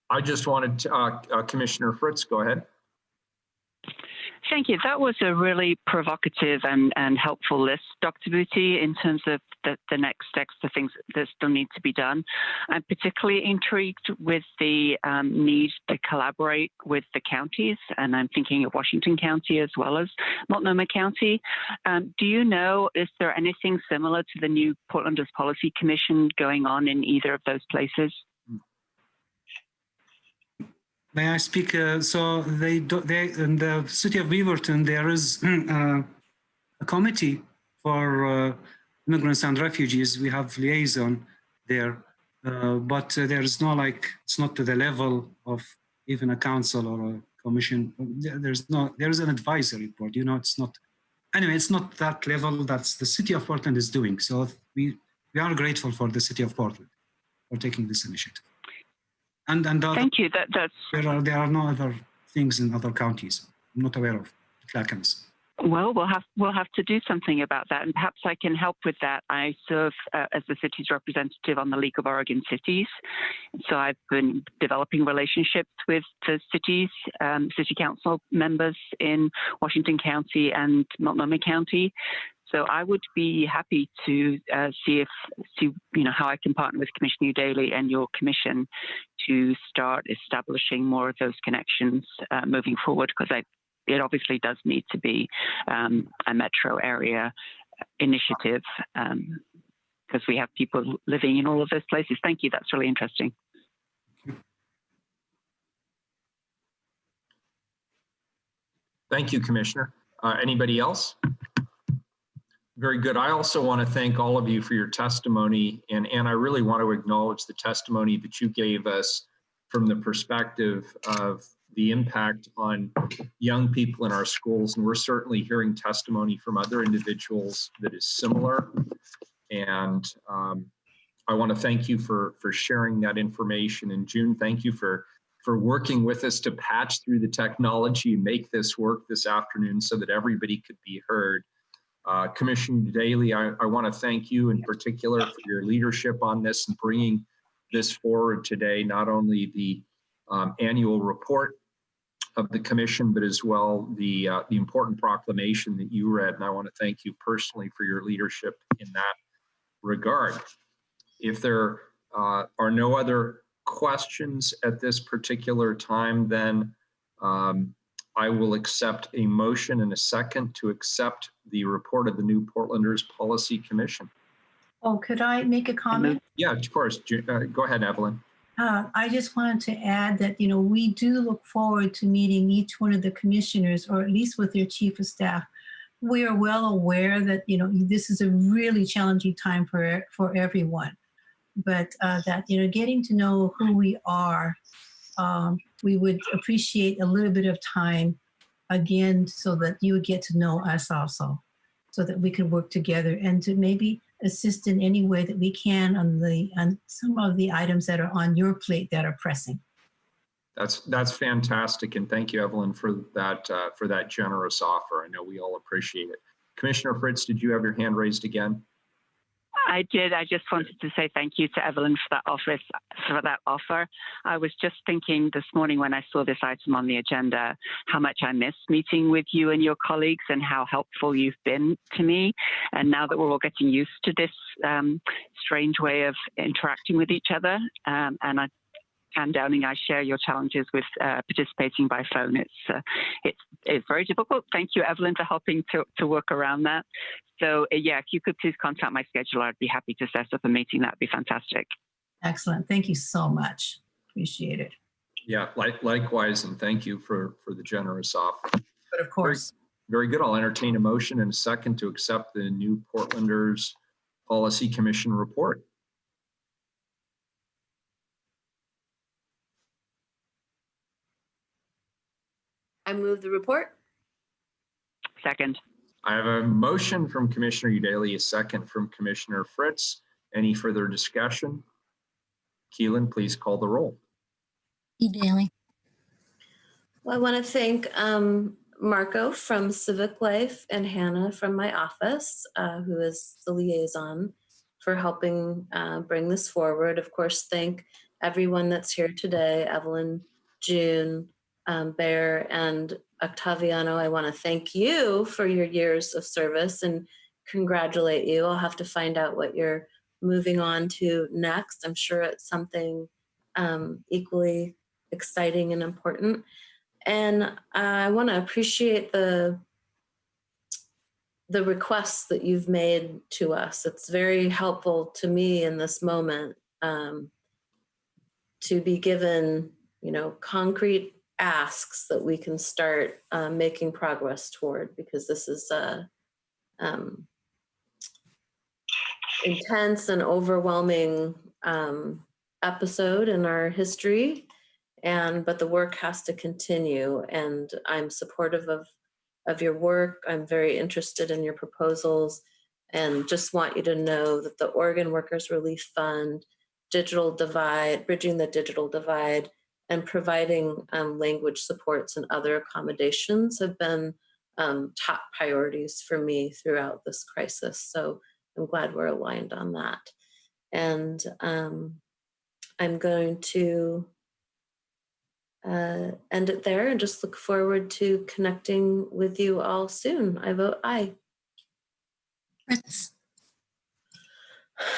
I just wanted to, Commissioner Fritz, go ahead. Thank you. That was a really provocative and helpful list, Dr. Booty, in terms of the next steps, the things that still need to be done. I'm particularly intrigued with the need to collaborate with the counties, and I'm thinking of Washington County as well as Multnomah County. Do you know, is there anything similar to the new Portlanders Policy Commission going on in either of those places? May I speak? So they in the city of Beaverton, there is a committee for immigrants and refugees. We have liaison there, but there is no it's not to the level of even a council or a commission. There is an advisory board. It's not. Anyway, it's not that level. That's the city of Portland is doing. So we are grateful for the city of Portland for taking this initiative. And thank you. There are no other things in other counties. I'm not aware of Clackamas. Well, we'll have to do something about that, and perhaps I can help with that. I serve as the city's representative on the League of Oregon Cities, so I've been developing relationships with the cities, city council members in Washington County and Multnomah County. So I would be happy to see how I can partner with Commissioner Daly and your commission to start establishing more of those connections moving forward, because it obviously does need to be a metro area initiative, because we have people living in all of those places. Thank you. That's really interesting. Thank you, Commissioner. Anybody else? Very good. I also want to thank all of you for your testimony, and I really want to acknowledge the testimony that you gave us from the perspective of the impact on young people in our schools. And we're certainly hearing testimony from other individuals that is similar. And I want to thank you for sharing that information. And June, thank you for working with us to patch through the technology and make this work this afternoon so that everybody could be heard. Commissioner Daly, I want to thank you in particular for your leadership on this and bringing this forward today, not only the annual report of the commission, but as well the important proclamation that you read. And I want to thank you personally for your leadership in that regard. If there are no other questions at this particular time, then I will accept a motion and a second to accept the report of the New Portlanders Policy Commission. Oh, could I make a comment? Yeah, of course. Go ahead, Evelyn. I just wanted to add that, we do look forward to meeting each one of the commissioners, or at least with their chief of staff. We are well aware that, this is a really challenging time for everyone, but that, getting to know who we are, we would appreciate a little bit of time again so that you would get to know us also, so that we could work together and to maybe assist in any way that we can on some of the items that are on your plate that are pressing. That's fantastic, and thank you, Evelyn, for that generous offer. I know we all appreciate it. Commissioner Fritz, did you have your hand raised again? I did. I just wanted to say thank you to Evelyn for that offer. I was just thinking this morning when I saw this item on the agenda, how much I miss meeting with you and your colleagues and how helpful you've been to me. And now that we're all getting used to this strange way of interacting with each other, and Downing, I share your challenges with participating by phone. It's very difficult. Thank you, Evelyn, for helping to work around that. So yeah, if you could please contact my scheduler, I'd be happy to set up a meeting. That'd be fantastic. Excellent. Thank you so much. Appreciate it. Yeah, likewise, and thank you for the generous offer. But of course. Very good. I'll entertain a motion and a second to accept the New Portlanders Policy Commission report. I move the report. Second. I have a motion from Commissioner Udaley, a second from Commissioner Fritz. Any further discussion? Keelan, please call the roll. Udaley. Well, I want to thank Marco from Civic Life and Hannah from my office, who is the liaison, for helping bring this forward. Of course, thank everyone that's here today, Evelyn, June, Bear, and Octaviano. I want to thank you for your years of service and congratulate you. I'll have to find out what you're moving on to next. I'm sure it's something equally exciting and important. And I want to appreciate the requests that you've made to us. It's very helpful to me in this moment to be given, concrete asks that we can start making progress toward, because this is a intense and overwhelming episode in our history. But the work has to continue, and I'm supportive of your work. I'm very interested in your proposals, and just want you to know that the Oregon Workers Relief Fund, digital divide, bridging the digital divide, and providing language supports and other accommodations have been top priorities for me throughout this crisis. So I'm glad we're aligned on that. And I'm going to end it there and just look forward to connecting with you all soon. I vote aye. Fritz.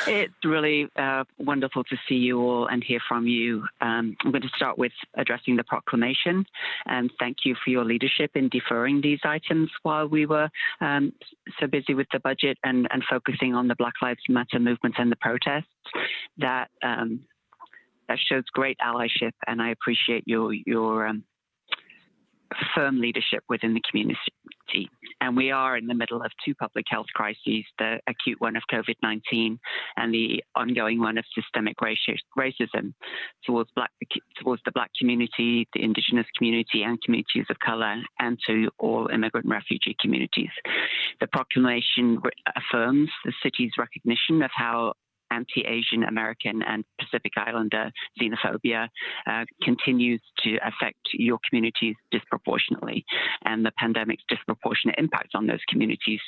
It's really wonderful to see you all and hear from you. I'm going to start with addressing the proclamation, and thank you for your leadership in deferring these items while we were so busy with the budget and focusing on the Black Lives Matter movement and the protests. That shows great allyship, and I appreciate your firm leadership within the community. And we are in the middle of two public health crises, the acute one of COVID-19 and the ongoing one of systemic racism towards the Black community, the Indigenous community, and communities of color, and to all immigrant and refugee communities. The proclamation affirms the city's recognition of how anti-Asian American and Pacific Islander xenophobia continues to affect your communities disproportionately, and the pandemic's disproportionate impact on those communities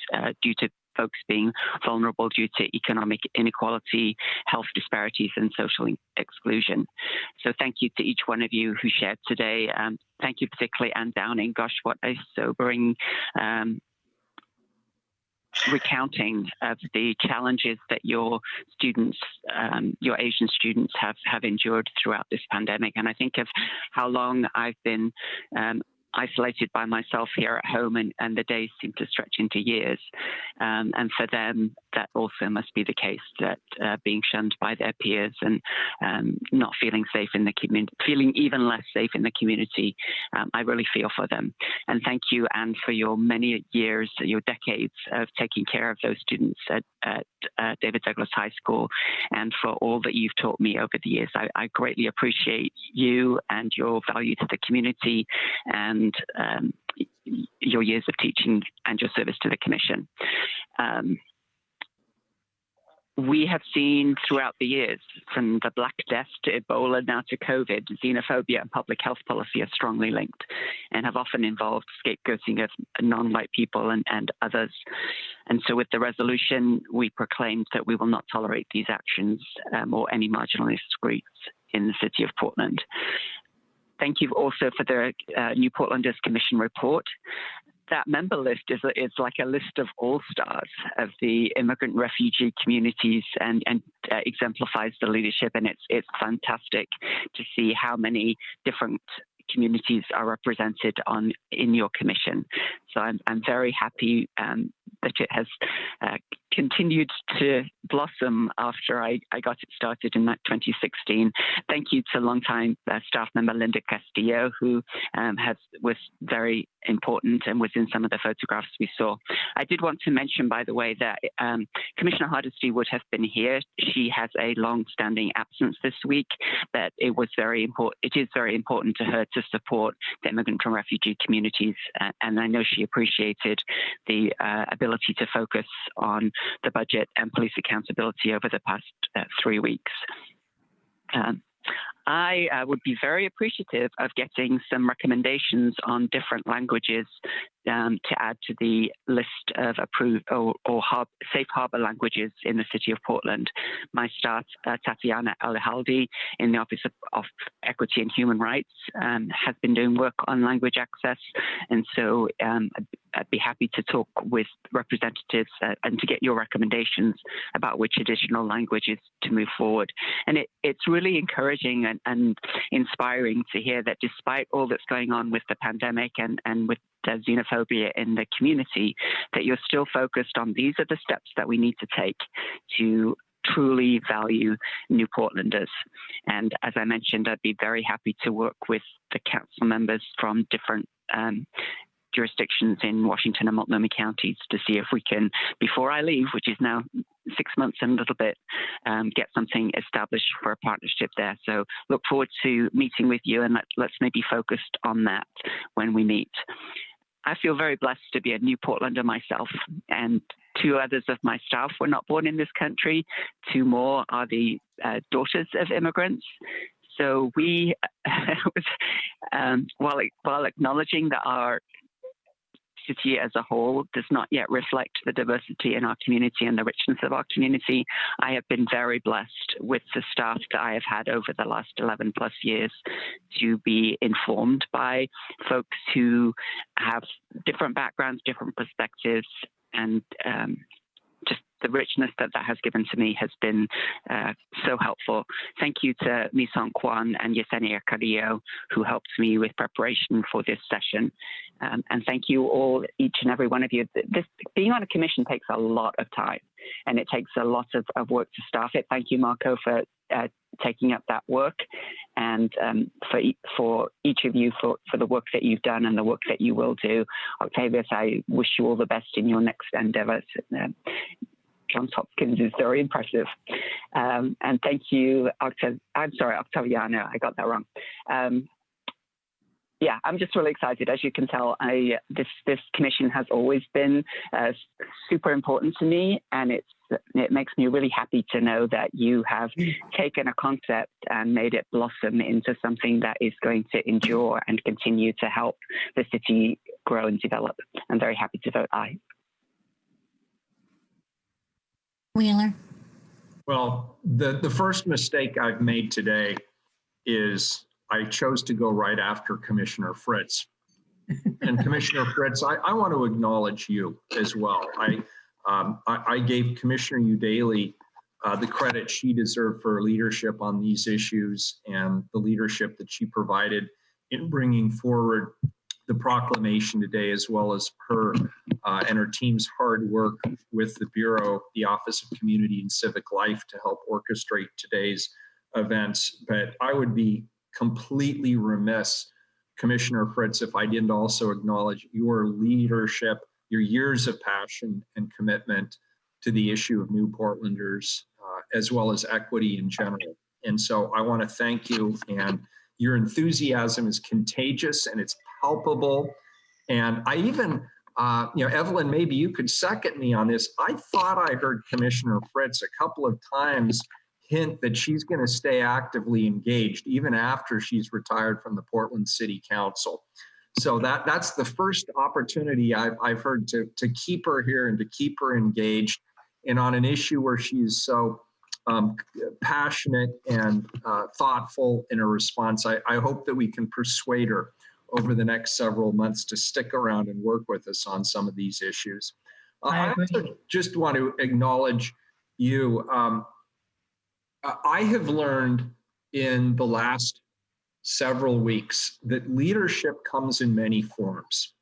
due to folks being vulnerable due to economic inequality, health disparities, and social exclusion. So thank you to each one of you who shared today. Thank you particularly, Ann Downing. Gosh, what a sobering recounting of the challenges that your students, your Asian students have endured throughout this pandemic. And I think of how long I've been isolated by myself here at home, and the days seem to stretch into years. And for them, that also must be the case, that being shunned by their peers and not feeling safe in the community, feeling even less safe in the community. I really feel for them. And thank you, Anne, for your many years, your decades of taking care of those students at David Douglas High School, and for all that you've taught me over the years. I greatly appreciate you and your value to the community, and your years of teaching and your service to the Commission. we have seen throughout the years, from the Black Death to Ebola, now to COVID, xenophobia and public health policy are strongly linked and have often involved scapegoating of non-white people and others. And so with the resolution, we proclaimed that we will not tolerate these actions or any marginalized groups in the city of Portland. Thank you also for the New Portlanders Commission report. That member list is like a list of all-stars of the immigrant refugee communities and exemplifies the leadership. And it's fantastic to see how many different communities are represented in your commission. So I'm very happy that it has continued to blossom after I got it started in 2016. Thank you to longtime staff member Linda Castillo, who was very important and was in some of the photographs we saw. I did want to mention, by the way, that Commissioner Hardesty would have been here. She has a long-standing absence this week, but it is very important to her to support the immigrant and refugee communities, and I know she appreciated the ability to focus on the budget and police accountability over the past 3 weeks. I would be very appreciative of getting some recommendations on different languages to add to the list of approved or safe harbor languages in the city of Portland. My staff, Tatiana Alhaldi, in the Office of Equity and Human Rights, has been doing work on language access. And so I'd be happy to talk with representatives and to get your recommendations about which additional languages to move forward. And it's really encouraging and inspiring to hear that despite all that's going on with the pandemic and with xenophobia in the community, that you're still focused on these are the steps that we need to take to truly value New Portlanders. And as I mentioned, I'd be very happy to work with the council members from different jurisdictions in Washington and Multnomah counties to see if we can, before I leave, which is now 6 months and a little bit, get something established for a partnership there. So look forward to meeting with you, and let's maybe focus on that when we meet. I feel very blessed to be a New Portlander myself, and 2 others of my staff were not born in this country. 2 more are the daughters of immigrants. So we, while acknowledging that our city as a whole does not yet reflect the diversity in our community and the richness of our community, I have been very blessed with the staff that I have had over the last 11 plus years to be informed by folks who have different backgrounds, different perspectives, and just the richness that has given to me has been so helpful. Thank you to Misong Kwan and Yesenia Carrillo, who helped me with preparation for this session. And thank you all, each and every one of you. Being on a commission takes a lot of time, and it takes a lot of work to staff it. Thank you, Marco, for taking up that work, and for each of you for the work that you've done and the work that you will do. Octavius, I wish you all the best in your next endeavors. Johns Hopkins is very impressive. And thank you, Octaviano, I got that wrong. Yeah, I'm just really excited. As you can tell, this commission has always been super important to me, and it makes me really happy to know that you have taken a concept and made it blossom into something that is going to endure and continue to help the city grow and develop. I'm very happy to vote aye. Wheeler. Well, the first mistake I've made today is I chose to go right after Commissioner Fritz. And Commissioner Fritz, I want to acknowledge you as well. I gave Commissioner Udaley the credit she deserved for her leadership on these issues and the leadership that she provided in bringing forward the proclamation today, as well as her and her team's hard work with the Bureau, the Office of Community and Civic Life, to help orchestrate today's events. But I would be completely remiss, Commissioner Fritz, if I didn't also acknowledge your leadership, your years of passion and commitment to the issue of New Portlanders, as well as equity in general. And so I want to thank you, and your enthusiasm is contagious and it's palpable. And I even Evelyn, maybe you could second me on this. I thought I heard Commissioner Fritz a couple of times hint that she's going to stay actively engaged even after she's retired from the Portland City Council. So that's the first opportunity I've heard to keep her here and to keep her engaged, and on an issue where she's so passionate and thoughtful in her response. I hope that we can persuade her over the next several months to stick around and work with us on some of these issues. I also just want to acknowledge you. I have learned in the last several weeks that leadership comes in many forms.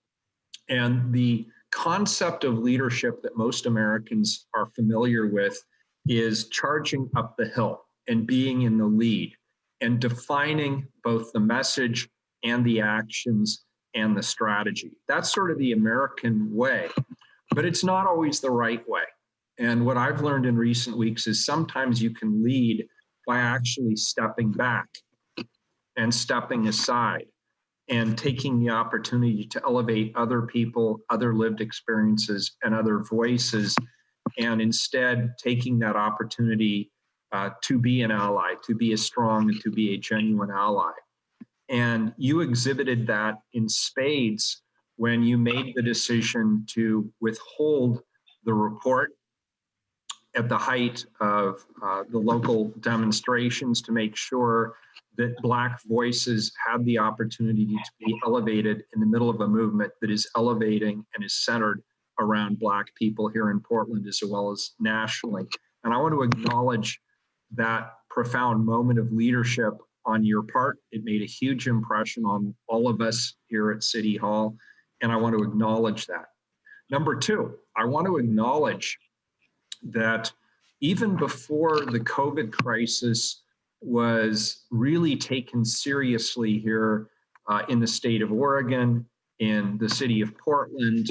And the concept of leadership that most Americans are familiar with is charging up the hill and being in the lead and defining both the message and the actions and the strategy. That's sort of the American way, but it's not always the right way. And what I've learned in recent weeks is sometimes you can lead by actually stepping back and stepping aside and taking the opportunity to elevate other people, other lived experiences, and other voices, and instead taking that opportunity to be an ally, to be a strong and to be a genuine ally. And you exhibited that in spades when you made the decision to withhold the report at the height of the local demonstrations to make sure that Black voices had the opportunity to be elevated in the middle of a movement that is elevating and is centered around Black people here in Portland as well as nationally. And I want to acknowledge that profound moment of leadership on your part. It made a huge impression on all of us here at City Hall, and I want to acknowledge that. Number two, I want to acknowledge that even before the COVID crisis was really taken seriously here in the state of Oregon, in the city of Portland,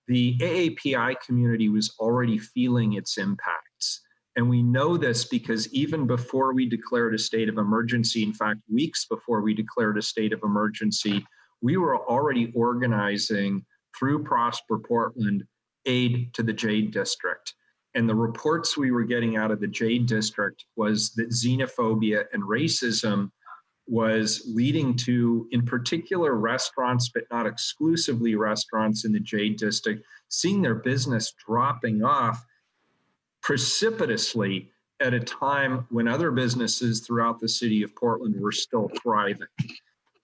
the AAPI community was already feeling its impacts. And we know this because even before we declared a state of emergency, in fact, weeks before we declared a state of emergency, we were already organizing through Prosper Portland aid to the Jade District. And the reports we were getting out of the Jade District was that xenophobia and racism was leading to, in particular, restaurants, but not exclusively restaurants in the Jade District, seeing their business dropping off precipitously at a time when other businesses throughout the city of Portland were still thriving.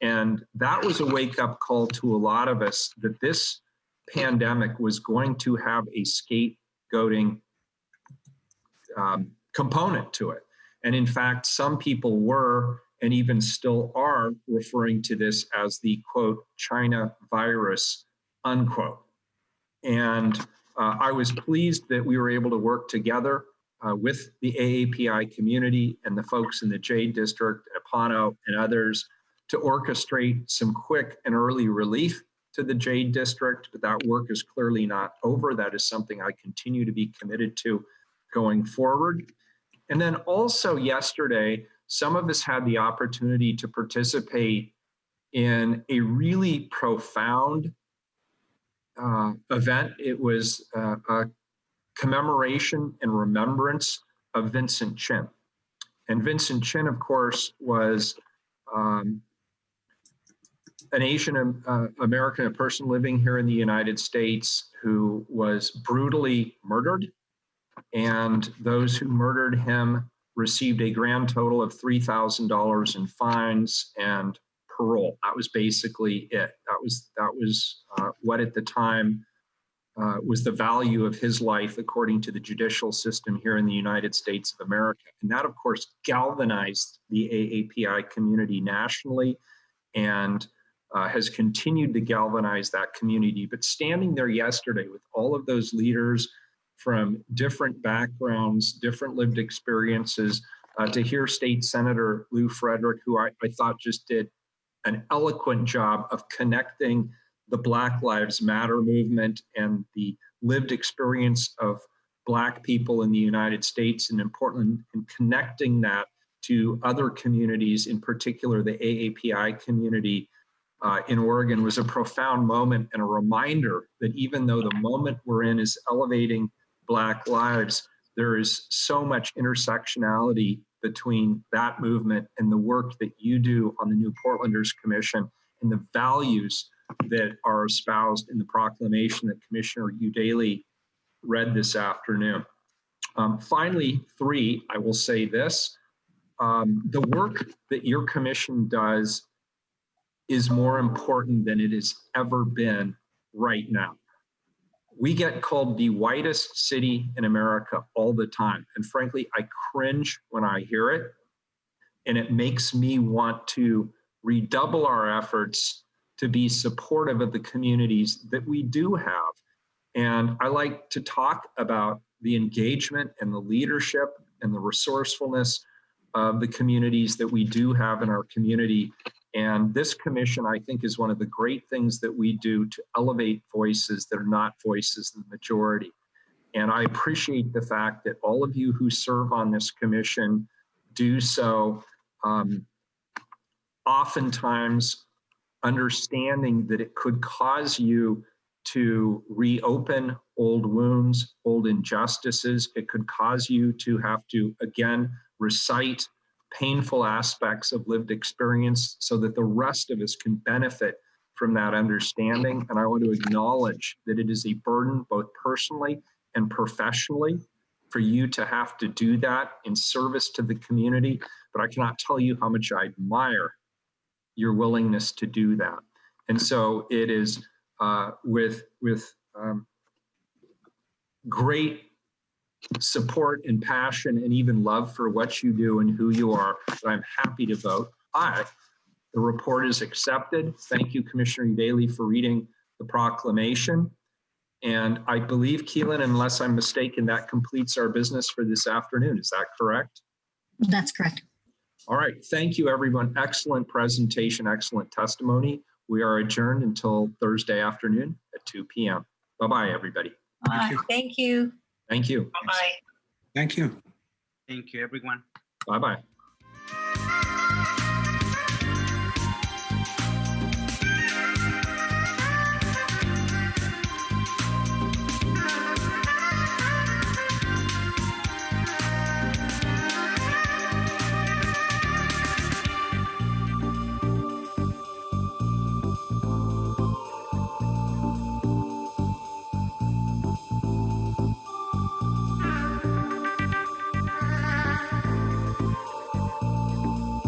And that was a wake-up call to a lot of us that this pandemic was going to have a scapegoating component to it. And in fact, some people were, and even still are, referring to this as the, quote, China virus, unquote. And I was pleased that we were able to work together with the AAPI community and the folks in the Jade District, Apano, and others to orchestrate some quick and early relief to the Jade District, but that work is clearly not over. That is something I continue to be committed to going forward. And then also yesterday, some of us had the opportunity to participate in a really profound event. It was a commemoration and remembrance of Vincent Chin. And Vincent Chin, of course, was an Asian American, a person living here in the United States who was brutally murdered. And those who murdered him received a grand total of $3,000 in fines and parole. That was basically it. That was what at the time was the value of his life according to the judicial system here in the United States of America. And that, of course, galvanized the AAPI community nationally and has continued to galvanize that community. But standing there yesterday with all of those leaders from different backgrounds, different lived experiences, to hear State Senator Lou Frederick, who I thought just did an eloquent job of connecting the Black Lives Matter movement and the lived experience of Black people in the United States and in Portland, and connecting that to other communities, in particular the AAPI community, in Oregon was a profound moment and a reminder that even though the moment we're in is elevating Black lives, there is so much intersectionality between that movement and the work that you do on the New Portlanders Commission and the values that are espoused in the proclamation that Commissioner Udaley read this afternoon. Finally, three, I will say this, the work that your commission does is more important than it has ever been right now. We get called the whitest city in America all the time. And frankly, I cringe when I hear it. And it makes me want to redouble our efforts to be supportive of the communities that we do have. And I like to talk about the engagement and the leadership and the resourcefulness of the communities that we do have in our community. And this commission, I think, is one of the great things that we do to elevate voices that are not voices in the majority. And I appreciate the fact that all of you who serve on this commission do so oftentimes understanding that it could cause you to reopen old wounds, old injustices. It could cause you to have to, again, recite painful aspects of lived experience so that the rest of us can benefit from that understanding. And I want to acknowledge that it is a burden both personally and professionally for you to have to do that in service to the community. But I cannot tell you how much I admire your willingness to do that. And so it is with great support and passion and even love for what you do and who you are that I'm happy to vote aye. The report is accepted. Thank you, Commissioner Udaley, for reading the proclamation. And I believe, Keelan, unless I'm mistaken, that completes our business for this afternoon. Is that correct? That's correct. All right. Thank you, everyone. Excellent presentation, excellent testimony. We are adjourned until Thursday afternoon at 2 p.m. Bye-bye, everybody. Thank you. Thank you. Bye-bye. Thank you. Thank you, everyone. Bye-bye.